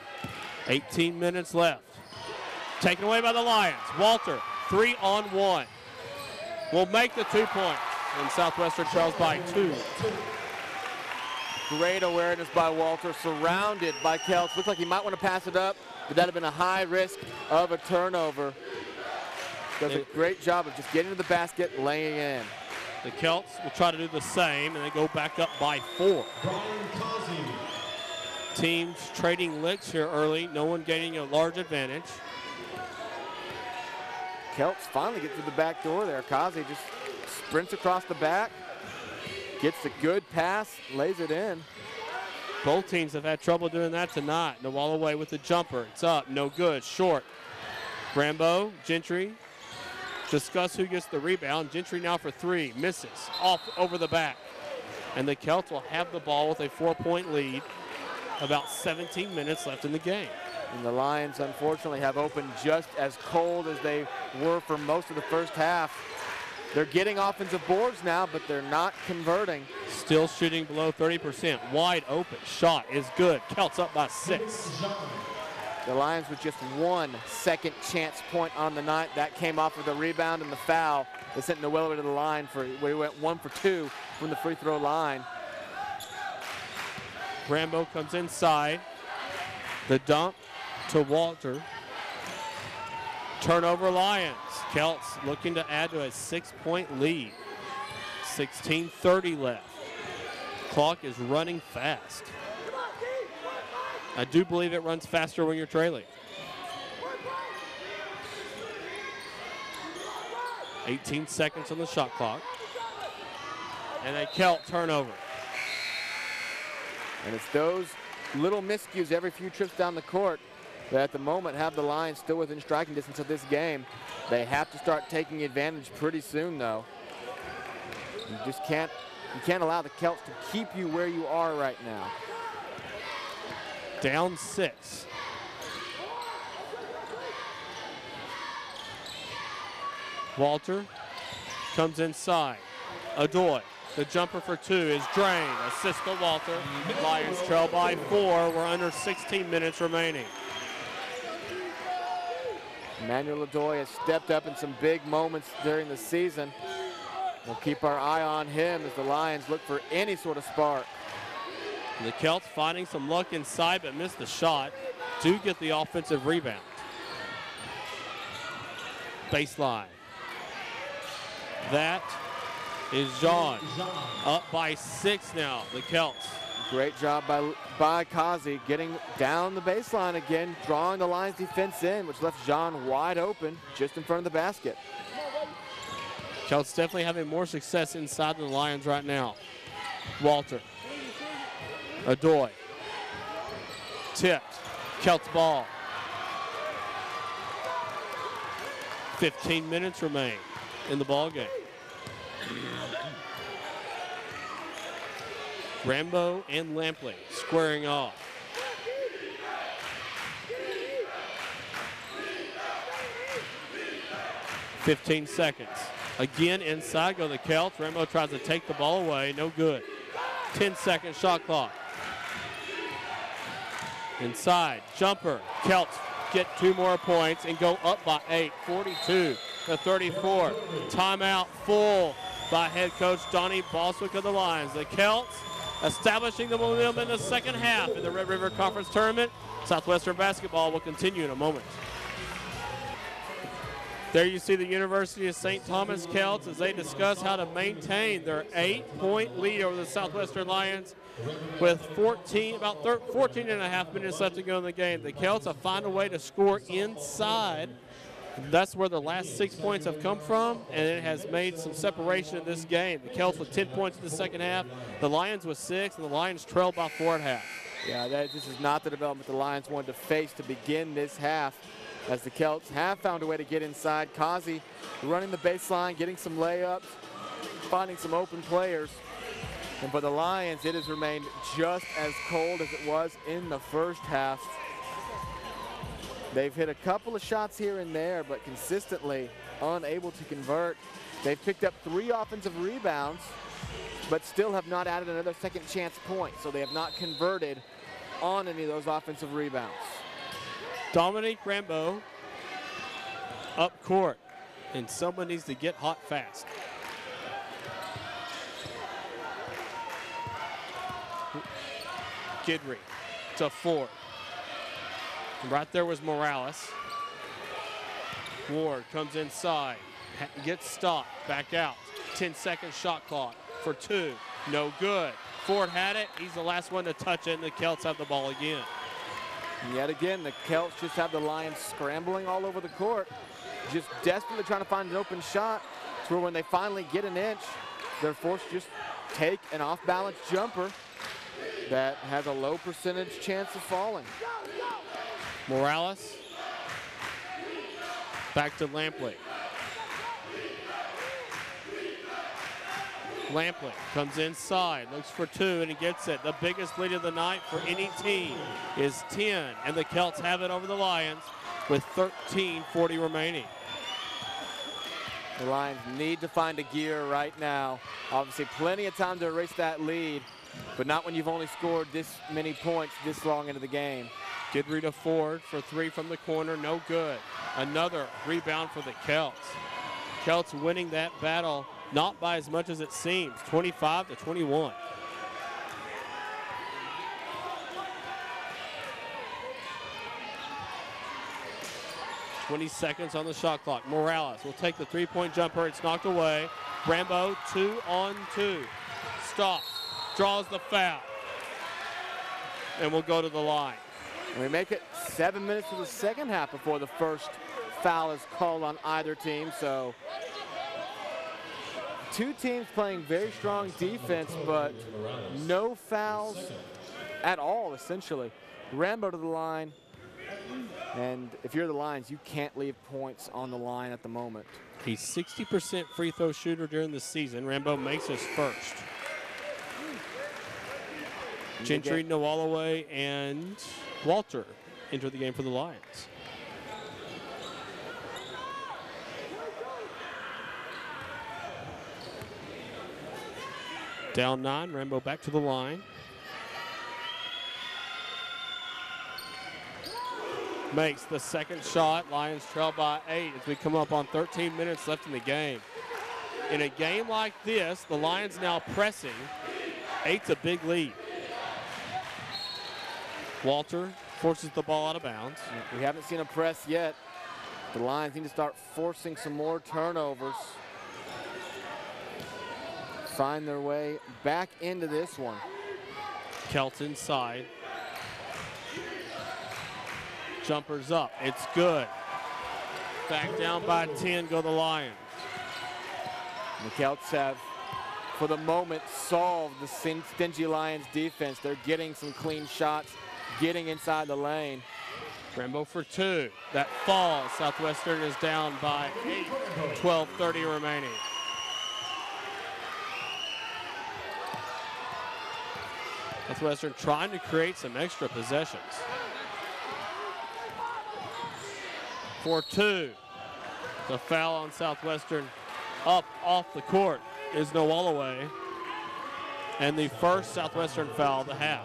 18 minutes left. Taken away by the Lions. Walter, 3-on-1. Will make the 2 points. And Southwestern trails by 2. Great awareness by Walter, surrounded by Celts. Looks like he might want to pass it up, but that would have been a high risk of a turnover. Does a great job of just getting to the basket, laying in. The Celts will try to do the same, and they go back up by 4. Teams trading licks here early, no one gaining a large advantage. Celts finally get to the back door there. Kazi just sprints across the back, gets a good pass, lays it in. Both teams have had trouble doing that tonight. Nwalaway with the jumper. It's up, no good, short. Rambo, Gentry, discuss who gets the rebound. Gentry now for 3, misses, off over the back. And the Celts will have the ball with a 4-point lead. About 17 minutes left in the game. And the Lions, unfortunately, have opened just as cold as they were for most of the first half. They're getting offensive boards now, but they're not converting. Still shooting below 30%. Wide open shot is good. Celts up by 6. The Lions with just 1 second chance point on the night. That came off of the rebound and the foul. They sent Noel to the line where he went 1 for 2 from the free throw line. Rambo comes inside. The dump to Walter. Turnover Lions. Celts looking to add to a 6-point lead. 16:30 left. Clock is running fast. I do believe it runs faster when you're trailing. 18 seconds on the shot clock. And a Celt turnover. And it's those little miscues every few trips down the court that at the moment have the Lions still within striking distance of this game. They have to start taking advantage pretty soon, though. You just can't allow the Celts to keep you where you are right now. Down 6. Walter comes inside. Adoy, the jumper for 2 is drained. Assist to Walter. Lions trail by 4. We're under 16 minutes remaining. Emmanuel Adoy has stepped up in some big moments during the season. We'll keep our eye on him as the Lions look for any sort of spark. The Celts finding some luck inside but missed the shot. Do get the offensive rebound. Baseline. That is John. Up by 6 now, the Celts. Great job by Kazi getting down the baseline again, drawing the Lions defense in, which left John wide open just in front of the basket. Celts definitely having more success inside than the Lions right now. Walter. Adoy. Tipped. Celts ball. 15 minutes remain in the ball game. Rambo and Lampley squaring off. "15 seconds. Again inside go the Celts. Rambo tries to take the ball away. No good. 10-second shot clock. Inside. Jumper. Celts get 2 more points and go up by 8. 42-34. Timeout full by head coach Donnie Boswick of the Lions. The Celts establishing the momentum in the second half in the Red River Conference Tournament. Southwestern basketball will continue in a moment. There you see the University of St. Thomas Celts as they discuss how to maintain their 8-point lead over the Southwestern Lions with 14 and a half minutes left to go in the game. The Celts have found a way to score inside. That's where the last 6 points have come from, and it has made some separation in this game. The Celts with 10 points in the second half, the Lions with 6, and the Lions trailed by 4 at half. Yeah, this is not the development the Lions wanted to face to begin this half, as the Celts have found a way to get inside. Kazi running the baseline, getting some layups, finding some open players. And for the Lions, it has remained just as cold as it was in the first half. They've hit a couple of shots here and there, but consistently unable to convert. They've picked up 3 offensive rebounds, but still have not added another second chance point. So they have not converted on any of those offensive rebounds. Dominique Rambo up court, and someone needs to get hot fast. Gidry to Ford. Right there was Morales. Ward comes inside, gets stopped, back out. 10-second shot clock for 2, no good. Ford had it, he's the last one to touch it, and the Celts have the ball again. And yet again, the Celts just have the Lions scrambling all over the court, just desperately trying to find an open shot, to where when they finally get an inch, they're forced to just take an off-balance jumper that has a low percentage chance of falling. Morales, back to Lampley. Lampley comes inside, looks for 2, and he gets it. The biggest lead of the night for any team is 10, and the Celts have it over the Lions with 13:40 remaining. The Lions need to find a gear right now. Obviously, plenty of time to erase that lead, but not when you've only scored this many points this long into the game. Good read of Ford for 3 from the corner, no good. Another rebound for the Celts. Celts winning that battle, not by as much as it seems, 25-21. Seconds on the shot clock. Morales will take the three-point jumper. It's knocked away. Rambo 2-on-2. Stops. Draws the foul. And we'll go to the line. And we make it 7 minutes to the second half before the first foul is called on either team. So two teams playing very strong defense, but no fouls at all, essentially. Rambo to the line. And if you're the Lions, you can't leave points on the line at the moment. He's 60% free throw shooter during the season. Rambo makes his first. Gentry, Noalloway, and Walter enter the game for the Lions. Down 9, Rambo back to the line. Makes the second shot. Lions trail by 8 as we come up on 13 minutes left in the game. In a game like this, the Lions now pressing. 8's a big lead. Walter forces the ball out of bounds. We haven't seen a press yet. The Lions need to start forcing some more turnovers. Find their way back into this one. Celts inside. Jumper's up. It's good. Back down by 10 go the Lions. The Celts have, for the moment, solved the stingy Lions defense. They're getting some clean shots, getting inside the lane. Rambo for 2. That falls. Southwestern is down by 8. 12:30 remaining. Southwestern trying to create some extra possessions. For 2. The foul on Southwestern up off the court is Noalloway. And the first Southwestern foul of the half.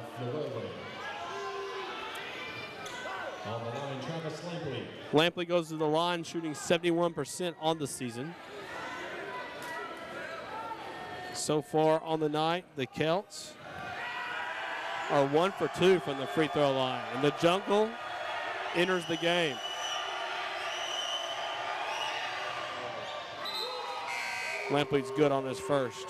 On the line, Travis Lampley. Lampley goes to the line shooting 71% on the season. So far on the night, the Celts are 1 for 2 from the free throw line. And the Jungle enters the game. Lampley's good on his first.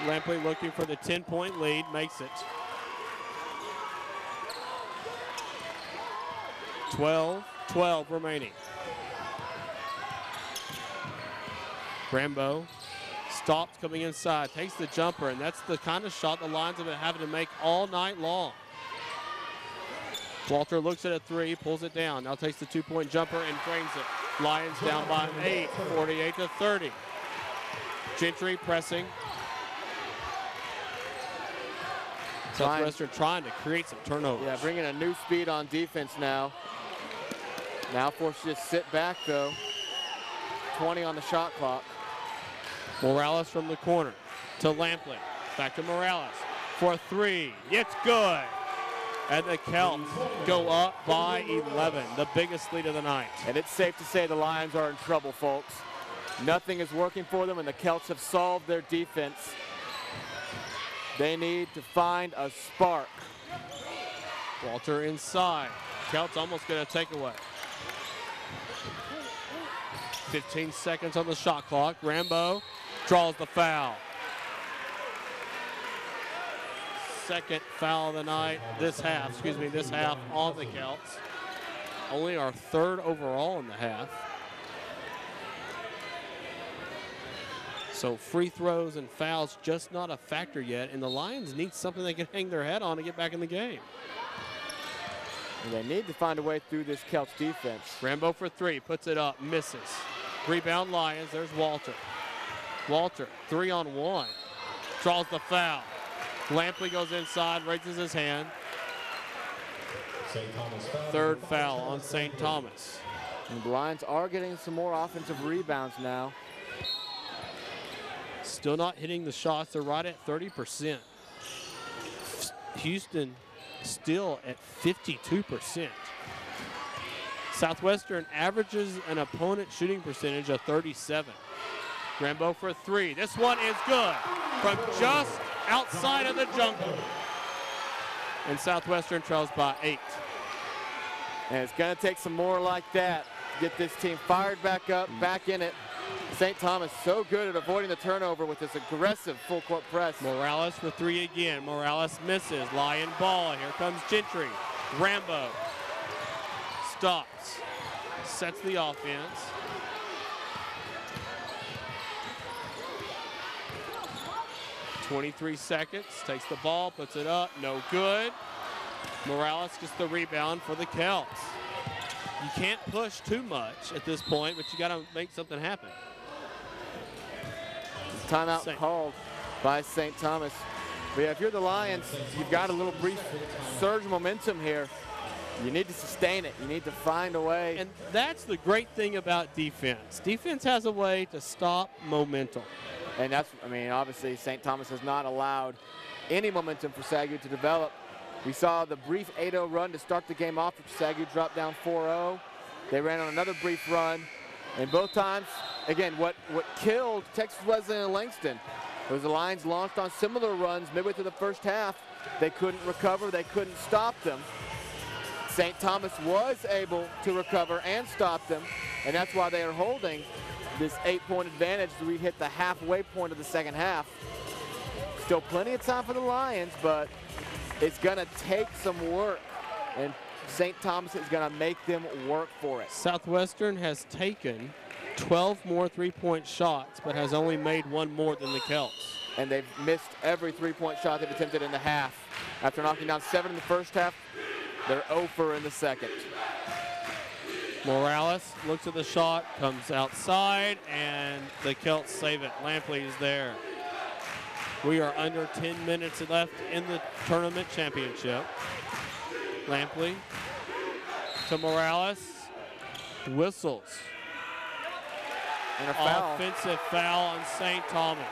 Lampley looking for the 10-point lead, makes it. 12 remaining. Rambo stops coming inside, takes the jumper, and that's the kind of shot the Lions have been having to make all night long. Walter looks at a 3, pulls it down, now takes the 2-point jumper and drains it. Lions down by 8, 48-30. Gentry pressing. Southwestern trying to create some turnovers. Yeah, bringing a new speed on defense now. Now forced to just sit back, though. 20 on the shot clock. Morales from the corner to Lampley. Back to Morales for 3. It's good. And the Celts go up by 11, the biggest lead of the night. And it's safe to say the Lions are in trouble, folks. Nothing is working for them, and the Celts have solved their defense. They need to find a spark. Walter inside. Celts almost going to take away. 15 seconds on the shot clock. Rambo draws the foul. Second foul of the night, this half on the Celts. Only our 3rd overall in the half. So free throws and fouls just not a factor yet, and the Lions need something they can hang their head on to get back in the game. And they need to find a way through this Celts defense. Rambo for 3, puts it up, misses. Rebound Lions, there's Walter. Walter, 3-on-1. Draws the foul. Lampley goes inside, raises his hand. Third foul on St. Thomas. And the Lions are getting some more offensive rebounds now. Still not hitting the shots. They're right at 30%. Houston still at 52%. Southwestern averages an opponent shooting percentage of 37. Rambo for 3. This one is good from just outside of the jungle. And Southwestern trails by 8. And it's going to take some more like that to get this team fired back up, back in it. St. Thomas so good at avoiding the turnover with this aggressive full court press. Morales for 3 again. Morales misses. Lion ball. Here comes Gentry. Rambo stops. Sets the offense. .23 seconds. Takes the ball. Puts it up. No good. Morales gets the rebound for the Celts. You can't push too much at this point, but you got to make something happen. Timeout called by St. Thomas. But yeah, if you're the Lions, you've got a little brief surge of momentum here. You need to sustain it. You need to find a way. And that's the great thing about defense. Defense has a way to stop momentum. And that's, I mean, obviously St. Thomas has not allowed any momentum for SAGU to develop. We saw the brief 8-0 run to start the game off. SAGU dropped down 4-0. They ran on another brief run. And both times, again, what killed Texas Wesleyan and Langston was the Lions launched on similar runs midway through the first half. They couldn't recover. They couldn't stop them. St. Thomas was able to recover and stop them, and that's why they are holding this 8-point advantage as we hit the halfway point of the second half. Still plenty of time for the Lions, but it's going to take some work, and St. Thomas is going to make them work for it. Southwestern has taken 12 more three-point shots, but has only made one more than the Celts. And they've missed every three-point shot they've attempted in the half. After knocking down 7 in the first half, they're 0 in the second. Morales looks at the shot, comes outside, and the Celts save it. Lampley is there. We are under 10 minutes left in the tournament championship. Lampley to Morales, whistles. And a foul. Offensive foul on St. Thomas.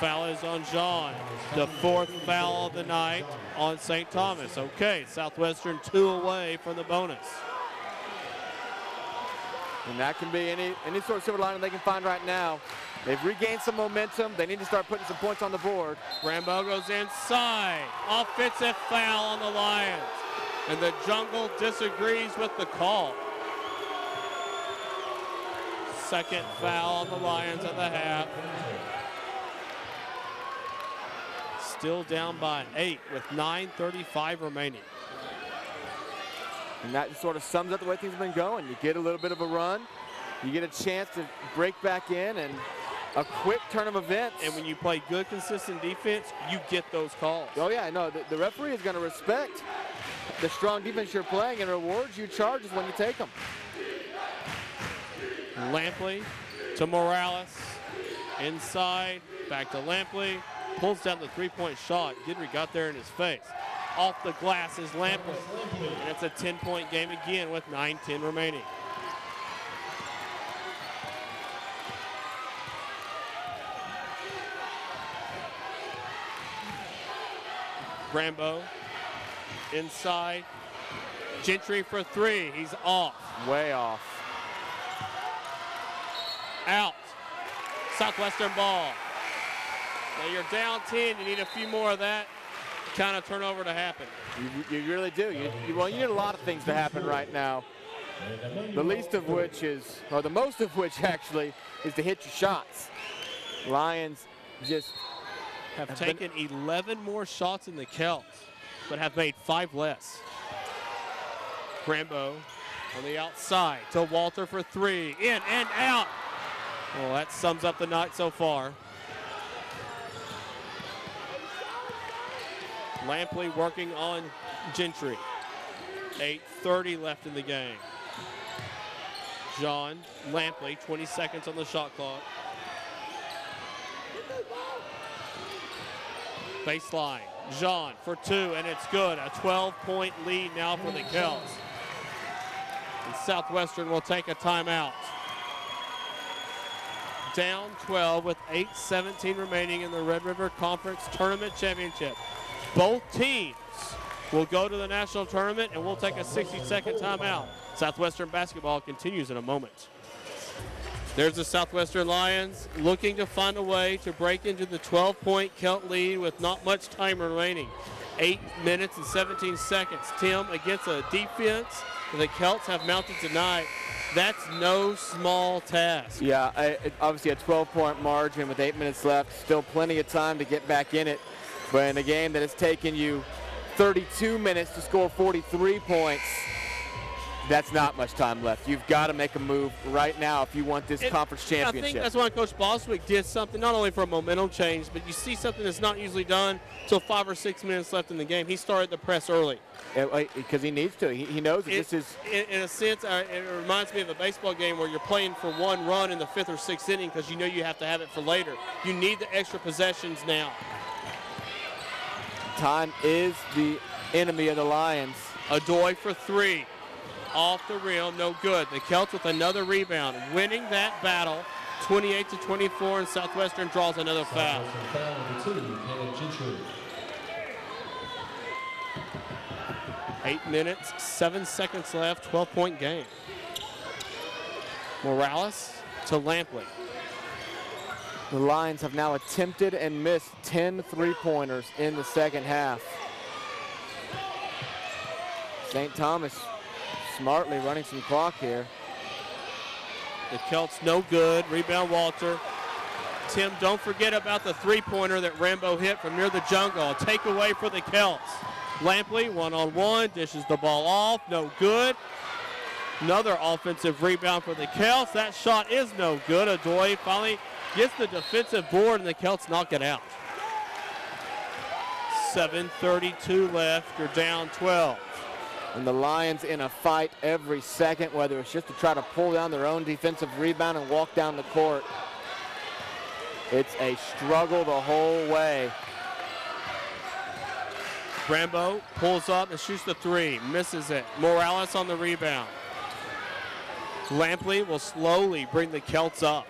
Foul is on John. The 4th foul of the night on St. Thomas. Okay, Southwestern 2 away from the bonus. And that can be any sort of silver lining they can find right now. They've regained some momentum. They need to start putting some points on the board. Rambo goes inside. Offensive foul on the Lions. And the jungle disagrees with the call. Second foul on the Lions at the half. Still down by 8 with 9:35 remaining. And that sort of sums up the way things have been going. You get a little bit of a run. You get a chance to break back in and a quick turn of events. And when you play good, consistent defense, you get those calls. Oh, yeah, no, the referee is going to respect the strong defense you're playing and rewards you charges when you take them. Lampley to Morales. Inside, back to Lampley. Pulls down the three-point shot. Gidry got there in his face. Off the glass is Lampley. And it's a 10-point game again with 9:10 remaining. Rambo inside. Gentry for 3. He's off. Way off. Out. Southwestern ball. Now you're down 10. You need a few more of that kind of turnover to happen. You really do. You need a lot of things to happen right now. The least of which is, or the most of which actually, is to hit your shots. Lions just have taken 11 more shots in the Celts, but have made 5 less. Rambo on the outside to Walter for 3. In and out. Well, that sums up the night so far. Lampley working on Gentry. 8:30 left in the game. John Lampley, 20 seconds on the shot clock. Baseline, Jean for 2, and it's good. A 12-point lead now for the Celts. And Southwestern will take a timeout. Down 12 with 8:17 remaining in the Red River Conference Tournament Championship. Both teams will go to the national tournament, and we'll take a 60-second timeout. Southwestern basketball continues in a moment. There's the Southwestern Lions looking to find a way to break into the 12-point Celt lead with not much time remaining. 8 minutes and 17 seconds. Tim, against a defense that the Celts have mounted tonight, that's no small task. Yeah, obviously a 12-point margin with 8 minutes left. Still plenty of time to get back in it. But in a game that has taken you 32 minutes to score 43 points, that's not much time left. You've got to make a move right now if you want this conference championship. I think that's why Coach Boswick did something, not only for a momentum change, but you see something that's not usually done until 5 or 6 minutes left in the game. He started the press early. Because he needs to. He knows that this is... In a sense, it reminds me of a baseball game where you're playing for one run in the 5th or 6th inning because you know you have to have it for later. You need the extra possessions now. Time is the enemy of the Lions. Adoy for 3. Off the rim, no good. The Celts with another rebound, winning that battle, 28-24, and Southwestern draws another foul. 8 minutes, 7 seconds left, 12-point game. Morales to Lampley. The Lions have now attempted and missed 10 three-pointers in the second half. St. Thomas smartly running some clock here. The Celts no good. Rebound Walter. Tim, don't forget about the three-pointer that Rambo hit from near the jungle. A takeaway for the Celts. Lampley one-on-one, dishes the ball off, no good. Another offensive rebound for the Celts. That shot is no good. Adoy finally gets the defensive board, and the Celts knock it out. 7:32 left. You're down 12. And the Lions in a fight every second, whether it's just to try to pull down their own defensive rebound and walk down the court. It's a struggle the whole way. Rambo pulls up and shoots the 3, misses it. Morales on the rebound. Lampley will slowly bring the Celts up.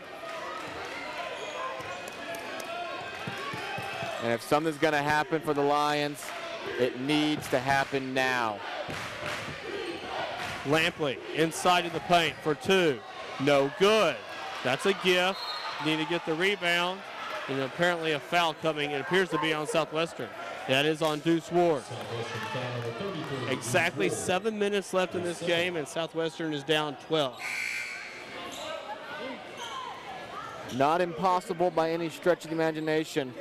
And if something's going to happen for the Lions, it needs to happen now. Lampley inside of the paint for 2. No good. That's a gift. Need to get the rebound. And apparently a foul coming. It appears to be on Southwestern. That is on Deuce Ward. Exactly 7 minutes left in this game, and Southwestern is down 12. Not impossible by any stretch of the imagination,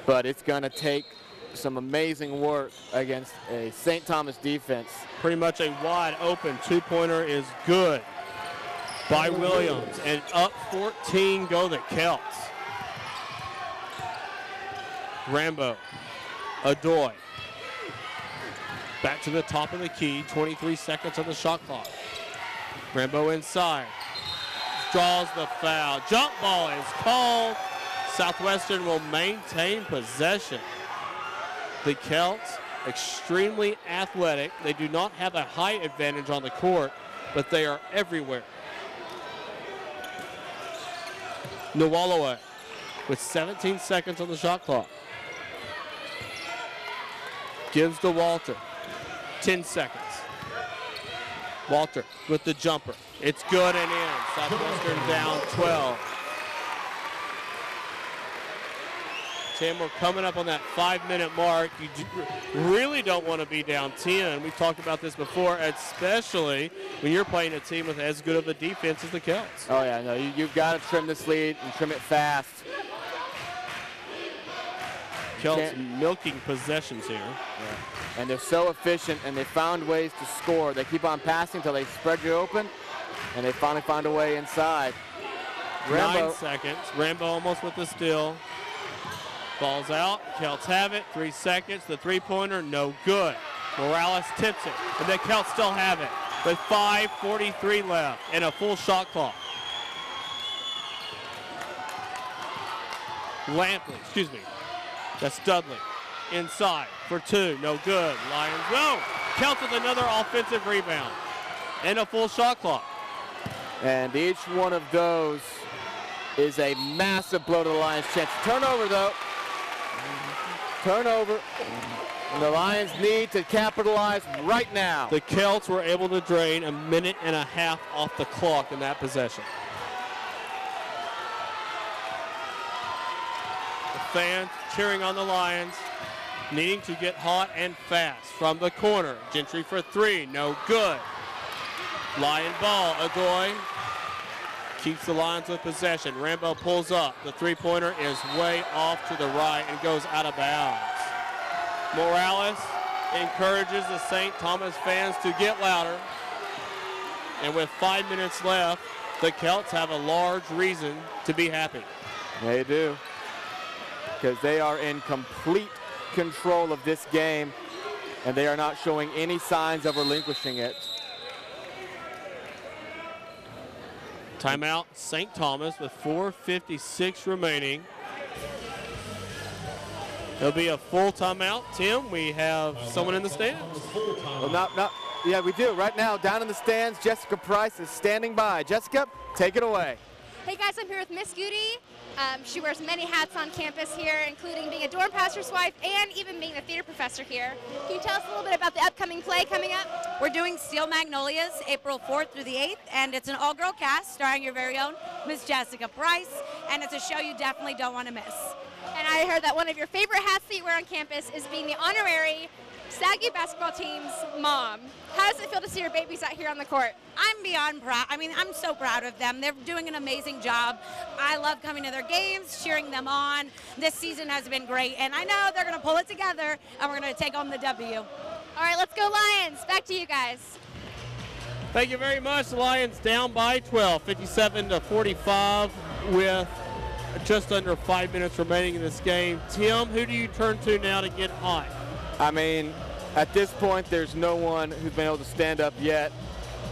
but it's going to take some amazing work against a St. Thomas defense. Pretty much a wide open two-pointer is good by Williams, and up 14 go the Celts. Rambo, Adoy, back to the top of the key, 23 seconds on the shot clock. Rambo inside, draws the foul. Jump ball is called. Southwestern will maintain possession. The Celts, extremely athletic. They do not have a height advantage on the court, but they are everywhere. Nwalaway with 17 seconds on the shot clock. Gives to Walter. 10 seconds. Walter with the jumper. It's good and in. Southwestern down 12. Tim, we're coming up on that 5-minute mark. You really don't want to be down 10. We've talked about this before, especially when you're playing a team with as good of a defense as the Celts. Oh, yeah, no, you've got to trim this lead and trim it fast. Celts milking possessions here. Yeah. And they're so efficient, and they found ways to score. They keep on passing until they spread you open, and they finally find a way inside. Rambo. 9 seconds. Rambo almost with the steal. Ball's out. Celts have it. 3 seconds. The three-pointer, no good. Morales tips it, and the Celts still have it with 5:43 left and a full shot clock. Lampley, excuse me. That's Dudley. Inside for 2, no good. Lions, no! Celts with another offensive rebound. And a full shot clock. And each one of those is a massive blow to the Lions' chance. Turnover, though. Turnover. And the Lions need to capitalize right now. The Celts were able to drain 1.5 minutes off the clock in that possession. The fans cheering on the Lions, needing to get hot and fast. From the corner, Gentry for 3, no good. Lion ball, Agoy keeps the Lions with possession. Rambo pulls up. The three-pointer is way off to the right and goes out of bounds. Morales encourages the St. Thomas fans to get louder. And with 5 minutes left, the Celts have a large reason to be happy. They do, because they are in complete control of this game, and they are not showing any signs of relinquishing it. Timeout, St. Thomas with 4:56 remaining. It'll be a full timeout. Tim, we have someone in the stands. Well, yeah, we do. Right now, down in the stands, Jessica Price is standing by. Jessica, take it away. Hey guys, I'm here with Miss Goody. She wears many hats on campus here, including being a dorm pastor's wife and even being a theater professor here. Can you tell us a little bit about the upcoming play coming up? We're doing Steel Magnolias April 4th through the 8th, and it's an all-girl cast starring your very own Miss Jessica Price, and it's a show you definitely don't want to miss. And I heard that one of your favorite hats that you wear on campus is being the honorary SAGU basketball team's mom. How does it feel to see your babies out here on the court? I'm beyond proud. I mean, I'm so proud of them. They're doing an amazing job. I love coming to their games, cheering them on. This season has been great, and I know they're going to pull it together, and we're going to take home the W. All right, let's go Lions. Back to you guys. Thank you very much. The Lions down by 12, 57-45 with just under 5 minutes remaining in this game. Tim, who do you turn to now to get hot? I mean, at this point, there's no one who's been able to stand up yet,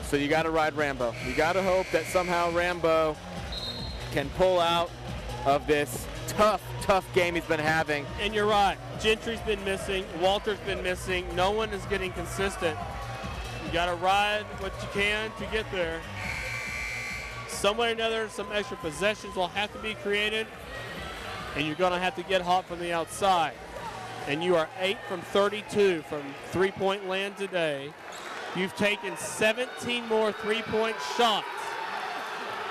so you got to ride Rambo. You got to hope that somehow Rambo can pull out of this tough game he's been having. And you're right. Gentry's been missing. Walter's been missing. No one is getting consistent. You got to ride what you can to get there. Some way or another, some extra possessions will have to be created, and you're going to have to get hot from the outside. And you are 8 from 32 from three-point land today. You've taken 17 more three-point shots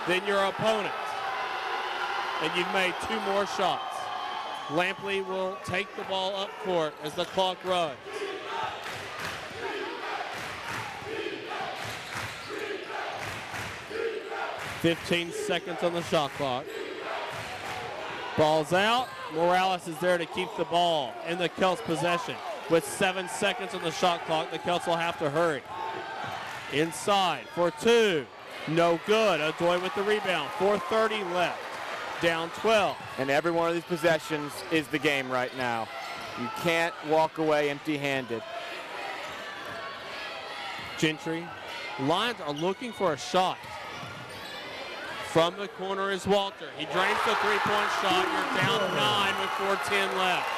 than your opponent, and you've made 2 more shots. Lampley will take the ball up court as the clock runs. .15 seconds on the shot clock. Ball's out. Morales is there to keep the ball in the Celts' possession. With 7 seconds on the shot clock, the Celts will have to hurry. Inside for 2. No good. Adoy with the rebound. 4:30 left. Down 12. And every one of these possessions is the game right now. You can't walk away empty-handed. Gentry. Lions are looking for a shot. From the corner is Walter. He drains the three-point shot. You're down 9 with 4:10 left.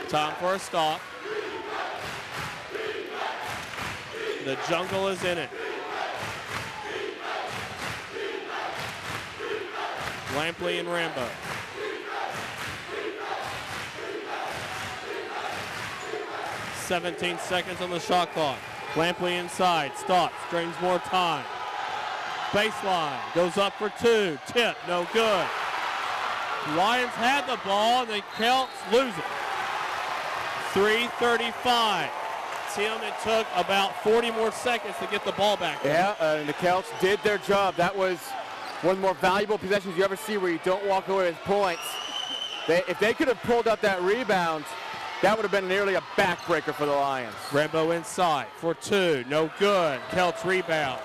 Time for a stop. The jungle is in it. Lampley and Rambo. .17 seconds on the shot clock. Lampley inside, stops, drains more time. Baseline, goes up for 2, tip, no good. Lions had the ball, and the Celts lose it. 3:35. Tim, it took about 40 more seconds to get the ball back. Yeah, and the Celts did their job. That was one of the more valuable possessions you ever see where you don't walk away with points. If they could have pulled up that rebound, that would have been nearly a backbreaker for the Lions. Rambo inside for 2, no good. Celts rebound.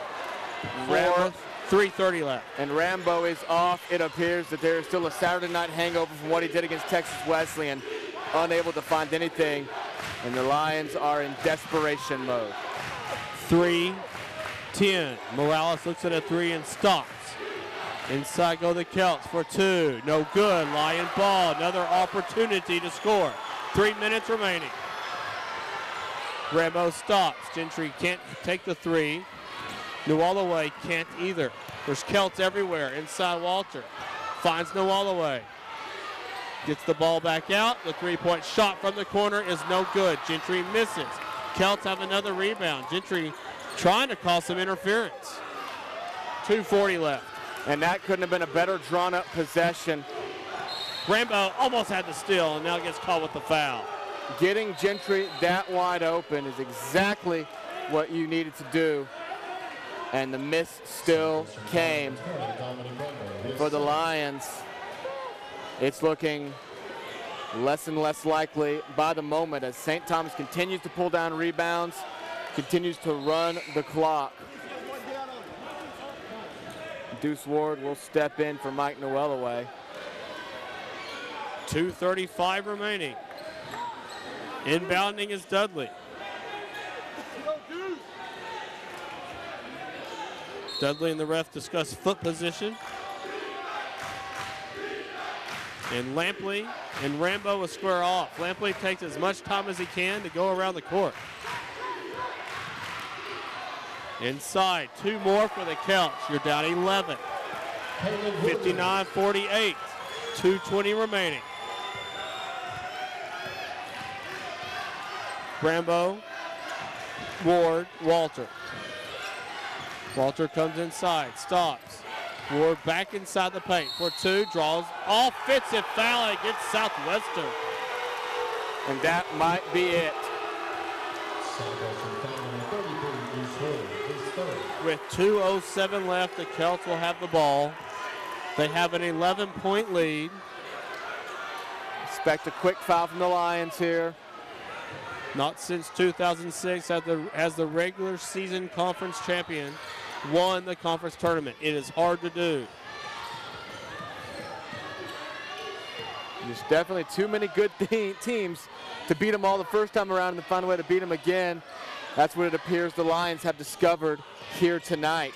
3:30 left. And Rambo is off. It appears that there is still a Saturday night hangover from what he did against Texas Wesleyan. Unable to find anything, and the Lions are in desperation mode. 3 10. Morales looks at a 3 and stops. Inside go the Celts for 2. No good. Lion ball. Another opportunity to score. 3 minutes remaining. Rambo stops. Gentry can't take the 3. Nualaway can't either. There's Celts everywhere. Inside Walter. Finds Nualaway. Gets the ball back out. The 3-point shot from the corner is no good. Gentry misses. Celts have another rebound. Gentry trying to cause some interference. 2:40 left. And that couldn't have been a better drawn-up possession. Rambo almost had the steal and now gets caught with the foul. Getting Gentry that wide open is exactly what you needed to do. And the miss still came for the Lions. It's looking less and less likely by the moment as St. Thomas continues to pull down rebounds, continues to run the clock. Deuce Ward will step in for Mike Nualaway. 2:35 remaining. Inbounding is Dudley. Dudley and the ref discuss foot position. And Lampley and Rambo will square off. Lampley takes as much time as he can to go around the court. Inside, 2 more for the Celts. You're down 11. 59-48. 2:20 remaining. Rambo, Ward, Walter. Walter comes inside, stops. Ward back inside the paint for 2, draws offensive foul against Southwestern. And that might be it. With 2:07 left, the Celts will have the ball. They have an 11-point lead. Expect a quick foul from the Lions here. Not since 2006 has the regular season conference champion won the conference tournament. It is hard to do. There's definitely too many good teams to beat them all the first time around and to find a way to beat them again. That's what it appears the Lions have discovered here tonight.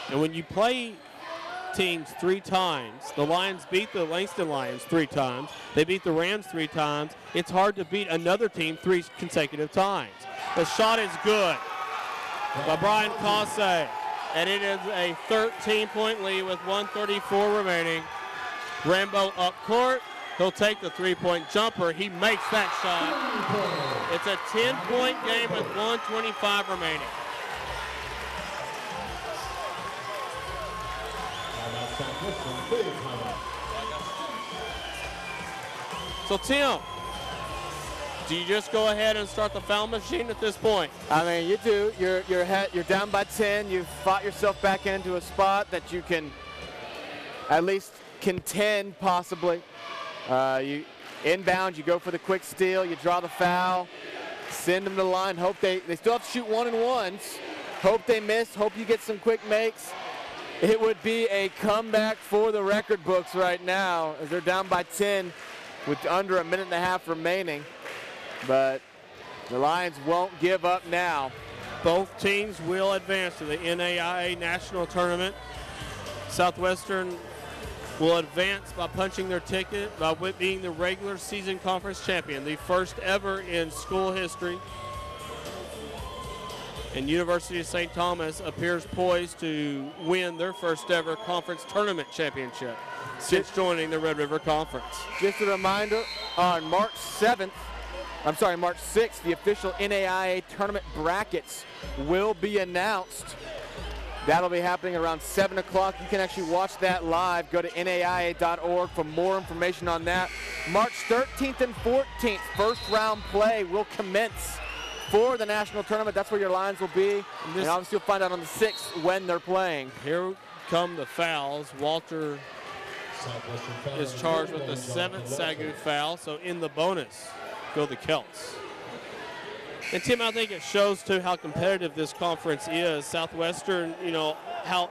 And when you play teams 3 times, the Lions beat the Langston Lions 3 times, they beat the Rams 3 times, it's hard to beat another team 3 consecutive times. The shot is good by Brian Cossé, and it is a 13-point lead with 1:34 remaining. Rambo up court. He'll take the 3-point jumper. He makes that shot. It's a 10-point game with 1:25 remaining. So Tim, do you just go ahead and start the foul machine at this point? I mean, you do. You're down by 10. You've fought yourself back into a spot that you can at least contend possibly. You inbound, you go for the quick steal, you draw the foul, send them to the line, hope they still have to shoot 1-and-1s, hope they miss, hope you get some quick makes. It would be a comeback for the record books right now as they're down by 10 with under a minute and a half remaining. But the Lions won't give up now. Both teams will advance to the NAIA National Tournament. Southwestern will advance by punching their ticket by being the regular season conference champion, the first ever in school history. And University of St. Thomas appears poised to win their first ever conference tournament championship since joining the Red River Conference. Just a reminder, on March 6th, the official NAIA tournament brackets will be announced. That'll be happening around 7 o'clock. You can actually watch that live. Go to NAIA.org for more information on that. March 13th and 14th, first round play will commence for the national tournament. That's where your Lions will be. And obviously you'll find out on the 6th when they're playing. Here come the fouls. Walter is charged with the 7th SAGU foul, so in the bonus go the Celts. And Tim, I think it shows too how competitive this conference is. Southwestern,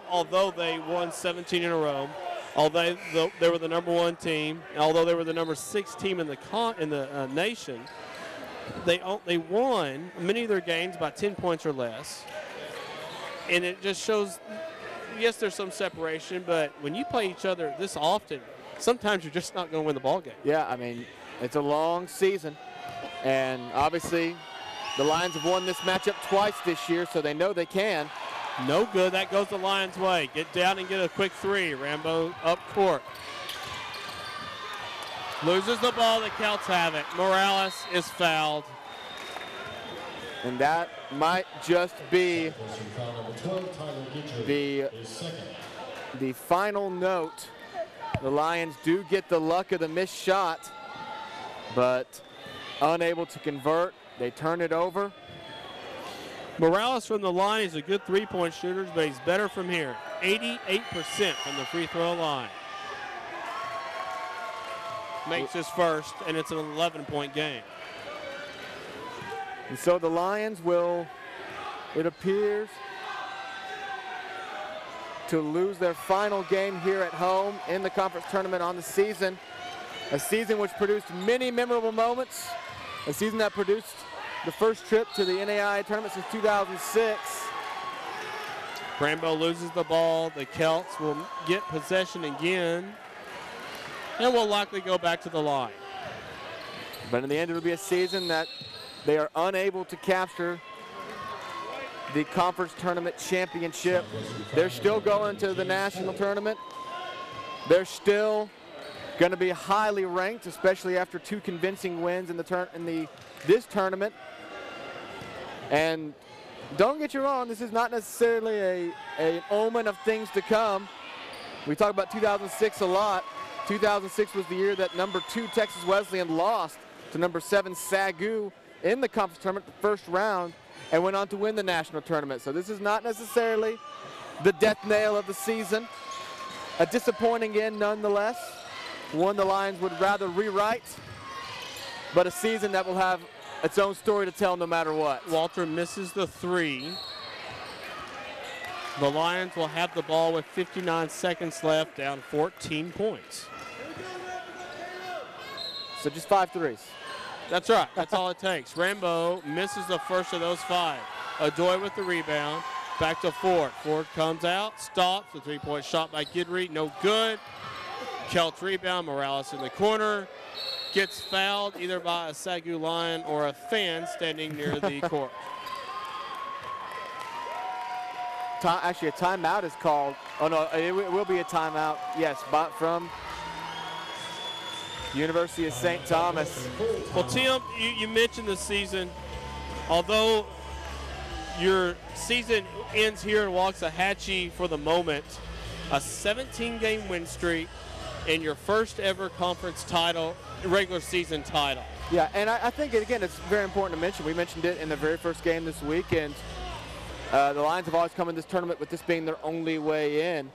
although they won 17 in a row, although they were the #1 team, although they were the #6 team in the nation, they won many of their games by 10 points or less. And it just shows, yes, there's some separation, but when you play each other this often, sometimes you're just not going to win the ball game. Yeah, I mean, it's a long season, and obviously the Lions have won this matchup twice this year, so they know they can. No good. That goes the Lions' way. Get down and get a quick three. Rambo up court. Loses the ball. The Celts have it. Morales is fouled. And that might just be the final note. The Lions do get the luck of the missed shot, but unable to convert. They turn it over. Morales from the line is a good three-point shooter, but he's better from here. 88% from the free throw line. Makes his first, and it's an 11-point game. And so the Lions will, it appears, to lose their final game here at home in the conference tournament on the season. A season which produced many memorable moments. A season that produced the first trip to the NAIA tournament since 2006. Rambo loses the ball. The Celts will get possession again and will likely go back to the line. But in the end, it'll be a season that they are unable to capture the conference tournament championship. They're still going to the national tournament. They're still going to be highly ranked, especially after two convincing wins in this tournament. And don't get you wrong, this is not necessarily an omen of things to come. We talk about 2006 a lot. 2006 was the year that number 2 Texas Wesleyan lost to number 7 SAGU in the conference tournament the first round and went on to win the national tournament. So this is not necessarily the death nail of the season. A disappointing end nonetheless. One the Lions would rather rewrite, but a season that will have its own story to tell no matter what. Walter misses the three. The Lions will have the ball with 59 seconds left, down 14 points. So just 5 threes. That's right. That's all it takes. Rambo misses the first of those 5. Adoy with the rebound. Back to Ford. Ford comes out, stops. The three-point shot by Guidry. No good. Celts rebound. Morales in the corner. Gets fouled either by a SAGU Lion or a fan standing near the court. Actually, a timeout is called. Oh, no, it will be a timeout. Yes, but from University of St. Thomas. Well, Tim, you mentioned the season. Although your season ends here in Waxahachie for the moment, a 17-game win streak and your first ever conference title, regular season title. Yeah, and I think, again, it's very important to mention. We mentioned it in the very first game this weekend. The Lions have always come in this tournament with this being their only way in.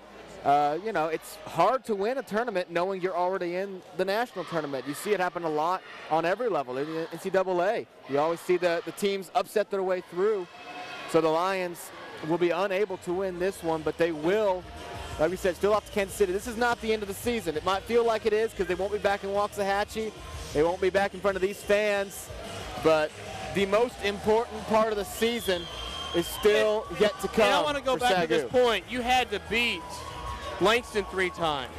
You know, it's hard to win a tournament knowing you're already in the national tournament. You see it happen a lot on every level. In the NCAA, you always see the teams upset their way through. So the Lions will be unable to win this one, but they will, like we said, still off to Kansas City. This is not the end of the season. It might feel like it is because they won't be back in Waxahachie. They won't be back in front of these fans. But the most important part of the season is still yet to come. And I want to go back SAGU. to this point. You had to beat Langston 3 times.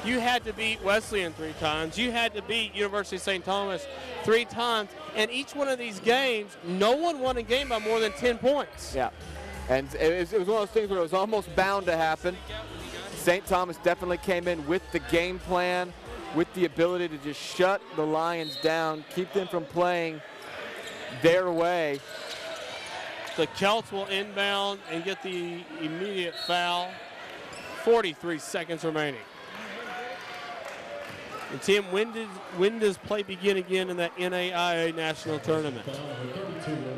You had to beat Wesleyan 3 times. You had to beat University of St. Thomas 3 times. And each one of these games, no one won a game by more than 10 points. Yeah. And it was one of those things where it was almost bound to happen. St. Thomas definitely came in with the game plan, with the ability to just shut the Lions down, keep them from playing their way. The Celts will inbound and get the immediate foul. 43 seconds remaining. And Tim, when does play begin again in that NAIA national tournament?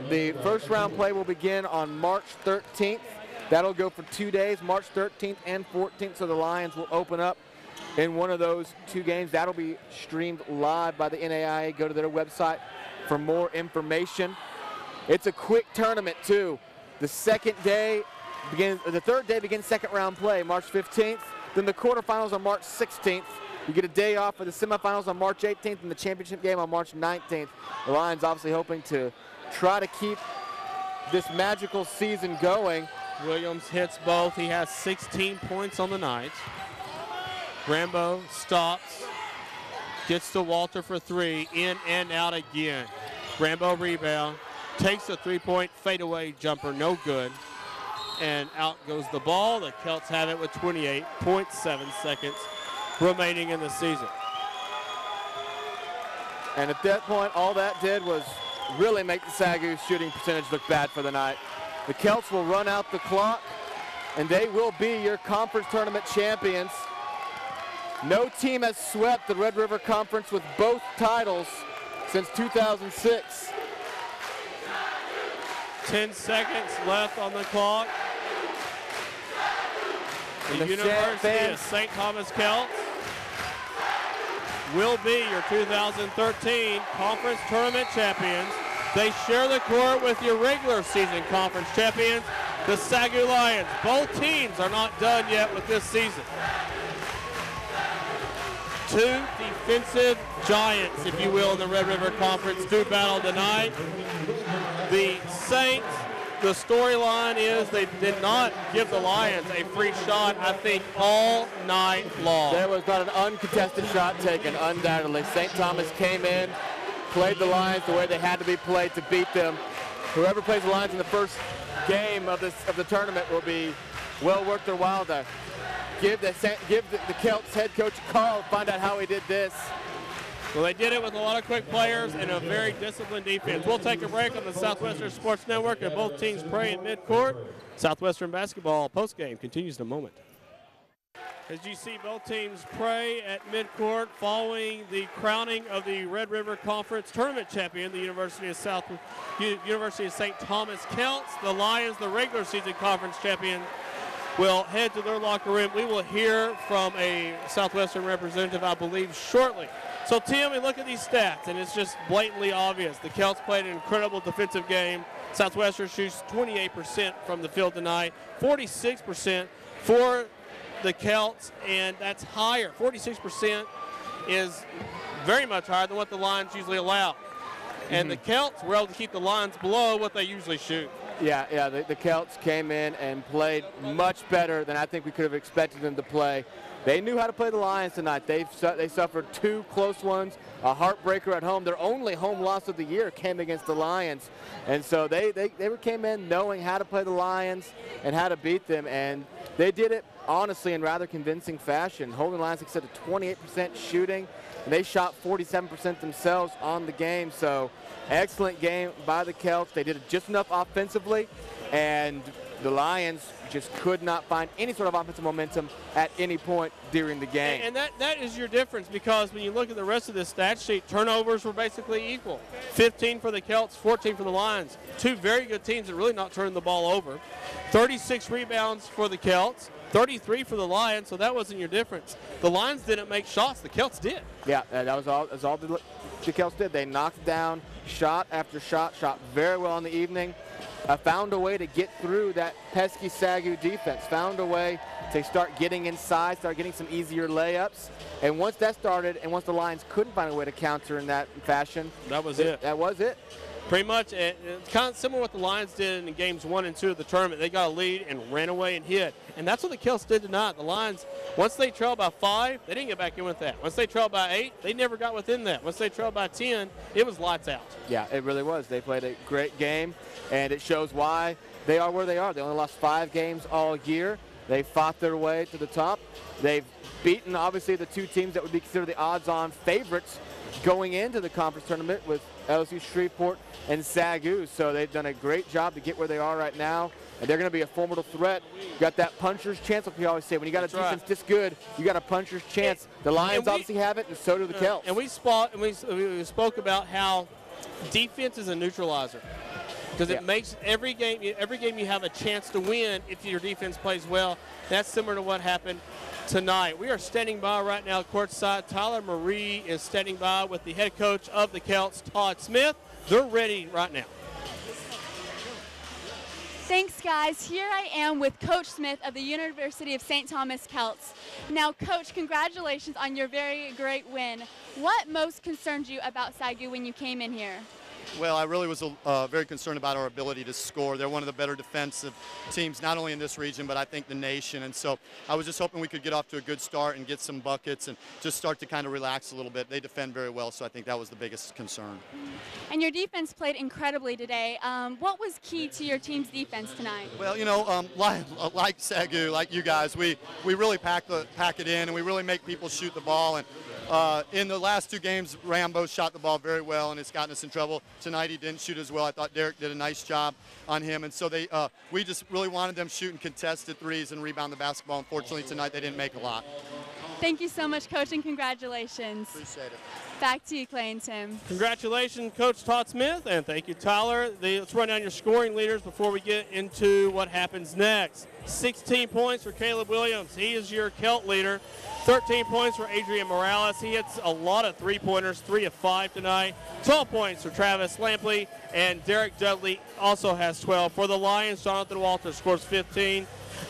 The first round play will begin on March 13th. That'll go for 2 days, March 13th and 14th. So the Lions will open up in one of those 2 games. That'll be streamed live by the NAIA. Go to their website for more information. It's a quick tournament too. The third day begins second round play, March 15th. Then the quarterfinals on March 16th. You get a day off for the semifinals on March 18th and the championship game on March 19th. The Lions obviously hoping to try to keep this magical season going Williams hits both. He has 16 points on the night. Rambo stops, gets to Walter for three, in and out again. Rambo rebound, takes a three-point fadeaway jumper, no good. And out goes the ball. The Celts have it with 28.7 seconds remaining in the season. And at that point, all that did was really make the SAGU shooting percentage look bad for the night. The Celts will run out the clock, and they will be your conference tournament champions. No team has swept the Red River Conference with both titles since 2006. 10 seconds left on the clock. The University of St. Thomas Celts will be your 2013 conference tournament champions. They share the court with your regular season conference champions, the SAGU Lions. Both teams are not done yet with this season. Two defensive giants, if you will, in the Red River Conference do battle tonight. The Saints, the storyline is they did not give the Lions a free shot, I think, all night long. There was not an uncontested shot taken, undoubtedly. St. Thomas came in, played the Lions the way they had to be played to beat them. Whoever plays the Lions in the first game of the tournament will be well worth their while to give the Celts head coach a call, find out how he did this. Well, they did it with a lot of quick players and a very disciplined defense. We'll take a break on the Southwestern Sports Network, and both teams pray in midcourt. Southwestern basketball postgame continues in a moment. As you see, both teams pray at midcourt following the crowning of the Red River Conference tournament champion, the University of St. Thomas Celts. The Lions, the regular season conference champion, will head to their locker room. We will hear from a Southwestern representative, I believe, shortly. So, Tim, we look at these stats, and it's just blatantly obvious. The Celts played an incredible defensive game. Southwestern shoots 28% from the field tonight, 46% for the Celts, and that's higher. 46% is very much higher than what the Lions usually allow. And the Celts were able to keep the Lions below what they usually shoot. Yeah, the Celts came in and played much better than I think we could have expected them to play. They knew how to play the Lions tonight. They suffered two close ones, a heartbreaker at home. Their only home loss of the year came against the Lions. And so they came in knowing how to play the Lions and how to beat them. And they did it, honestly, in rather convincing fashion, holding the Lions except a 28% shooting. And they shot 47% themselves on the game. So excellent game by the Celts. They did it just enough offensively, and the Lions just could not find any sort of offensive momentum at any point during the game. And that is your difference, because when you look at the rest of this stat sheet, turnovers were basically equal. 15 for the Celts, 14 for the Lions. Two very good teams that really not turning the ball over. 36 rebounds for the Celts, 33 for the Lions, so that wasn't your difference. The Lions didn't make shots, the Celts did. Yeah, that was all the Celts did. They knocked down shot after shot, shot very well in the evening. Found a way to get through that pesky SAGU defense, found a way to start getting inside, start getting some easier layups. And once that started, and once the Lions couldn't find a way to counter in that fashion, that was it. That was it. Pretty much, it's kind of similar to what the Lions did in games 1 and 2 of the tournament. They got a lead and ran away and hit. And that's what the Celts did tonight. The Lions, once they trailed by 5, they didn't get back in with that. Once they trailed by 8, they never got within that. Once they trailed by 10, it was lights out. Yeah, it really was. They played a great game, and it shows why they are where they are. They only lost 5 games all year. They fought their way to the top. They've beaten, obviously, the two teams that would be considered the odds-on favorites going into the conference tournament with LSU Shreveport and SAGU. So they've done a great job to get where they are right now, and they're going to be a formidable threat. You got that puncher's chance, like we always say. When you got a defense this good, you got a puncher's chance. The Lions obviously have it, and so do the Celts. And we spoke about how defense is a neutralizer, because it makes every game you have a chance to win if your defense plays well. That's similar to what happened tonight. We are standing by right now courtside. Tyler Marie is standing by with the head coach of the Celts, Todd Smith. They're ready right now. Thanks, guys. Here I am with Coach Smith of the University of St. Thomas Celts. Now, Coach, congratulations on your very great win. What most concerned you about SAGU when you came in here? Well, I really was very concerned about our ability to score. They're one of the better defensive teams, not only in this region, but I think the nation. And so I was just hoping we could get off to a good start and get some buckets and just start to kind of relax a little bit. They defend very well, so I think that was the biggest concern. And your defense played incredibly today. What was key to your team's defense tonight? Well, you know, like SAGU, like you guys, we really pack it in, and we really make people shoot the ball. And in the last 2 games, Rambo shot the ball very well, and it's gotten us in trouble. Tonight he didn't shoot as well. I thought Derek did a nice job on him, and so we just really wanted them shooting contested threes and rebound the basketball. Unfortunately, tonight they didn't make a lot. Thank you so much, Coach, and congratulations. Appreciate it. Back to you, Clay and Tim. Congratulations, Coach Todd Smith, and thank you, Tyler. Let's run down your scoring leaders before we get into what happens next. 16 points for Caleb Williams. He is your Celt leader. 13 points for Adrian Morales. He hits a lot of three-pointers, 3 of 5 tonight. 12 points for Travis Lampley, and Derek Dudley also has 12. For the Lions, Jonathan Walters scores 15.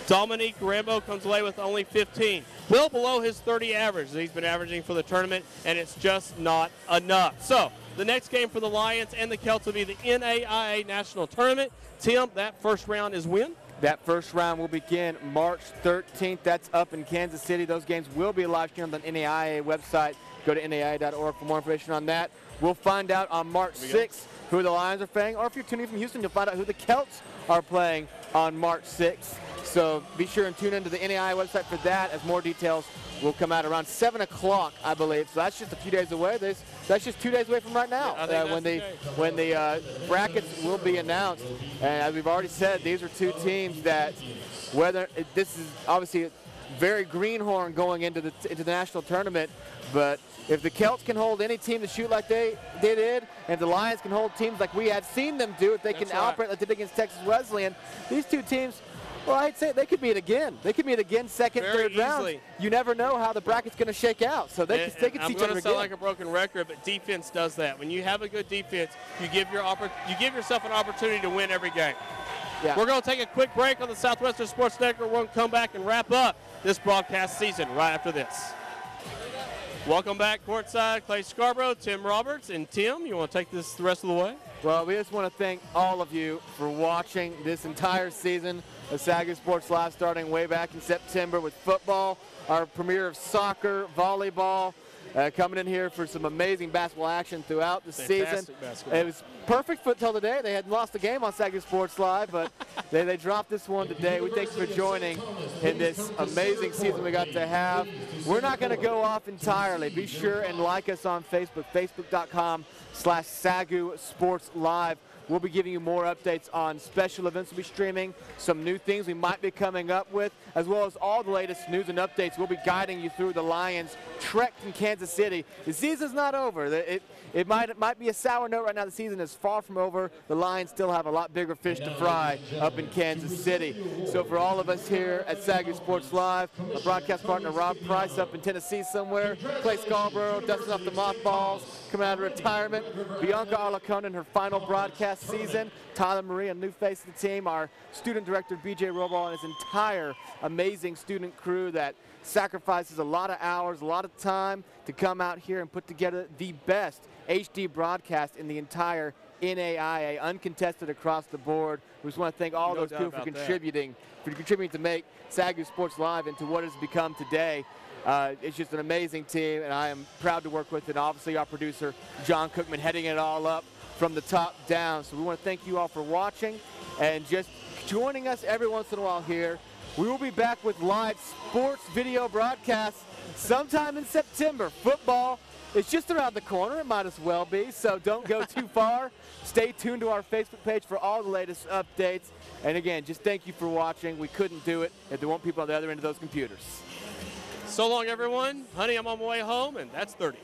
Dominique Rambo comes away with only 15. Well below his 30 average that he's been averaging for the tournament, and it's just not enough. So the next game for the Lions and the Celts will be the NAIA National Tournament. Tim, that first round is when? That first round will begin March 13th. That's up in Kansas City. Those games will be live streamed on the NAIA website. Go to NAIA.org for more information on that. We'll find out on March 6th who the Lions are playing, or if you're tuning in from Houston, you'll find out who the Celts are playing on March 6th. So be sure and tune into the NAIA website for that, as more details will come out around 7 o'clock, I believe. So that's just a few days away. That's just 2 days away from right now when the brackets will be announced. And as we've already said, these are 2 teams that, this is obviously very greenhorn going into the national tournament, but if the Celts can hold any team to shoot like they did, and if the Lions can hold teams like we had seen them do, if they can operate like they did against Texas Wesleyan, these 2 teams, well, I'd say they could meet again. They could meet again second, third round. You never know how the bracket's going to shake out. So they could see each other again. I'm going to sound like a broken record, but defense does that. When you have a good defense, you give yourself an opportunity to win every game. Yeah. We're going to take a quick break on the Southwestern Sports Network. We're going to come back and wrap up this broadcast season right after this. Welcome back courtside. Clay Scarborough, Tim Roberts, and Tim, you want to take this the rest of the way? Well, we just want to thank all of you for watching this entire season of SAGU Sports Live, starting way back in September with football, our premiere of soccer, volleyball, coming in here for some amazing basketball action throughout the season. It was perfect until today. They had lost the game on SAGU Sports Live, but they dropped this one today. We thank you for joining in this amazing season we got to have. We're not going to go off entirely. Be sure and like us on Facebook, facebook.com/SAGU Sports Live. We'll be giving you more updates on special events we'll be streaming, some new things we might be coming up with, as well as all the latest news and updates. We'll be guiding you through the Lions' trek in Kansas City. The season's not over. It might be a sour note right now. The season is far from over. The Lions still have a lot bigger fish to fry up in Kansas City. So for all of us here at SAGU Sports Live, our broadcast partner Rob Price up in Tennessee somewhere, Clay Scarborough dusting off the mothballs, coming out of retirement, Bianca Arlacone in her final broadcast season, Tyler Marie, a new face of the team, our student director BJ Robal and his entire amazing student crew that sacrifices a lot of hours, a lot of time to come out here and put together the best HD broadcast in the entire NAIA, uncontested across the board. We just want to thank all those people for contributing to make SAGU Sports Live into what it's become today. It's just an amazing team, and I am proud to work with it. Obviously, our producer, John Cookman, heading it all up from the top down. So we want to thank you all for watching and just joining us every once in a while here. We will be back with live sports video broadcasts sometime in September. Football is just around the corner. It might as well be, so don't go too far. Stay tuned to our Facebook page for all the latest updates. And again, just thank you for watching. We couldn't do it if there weren't people on the other end of those computers. So long, everyone. Honey, I'm on my way home, and that's 30.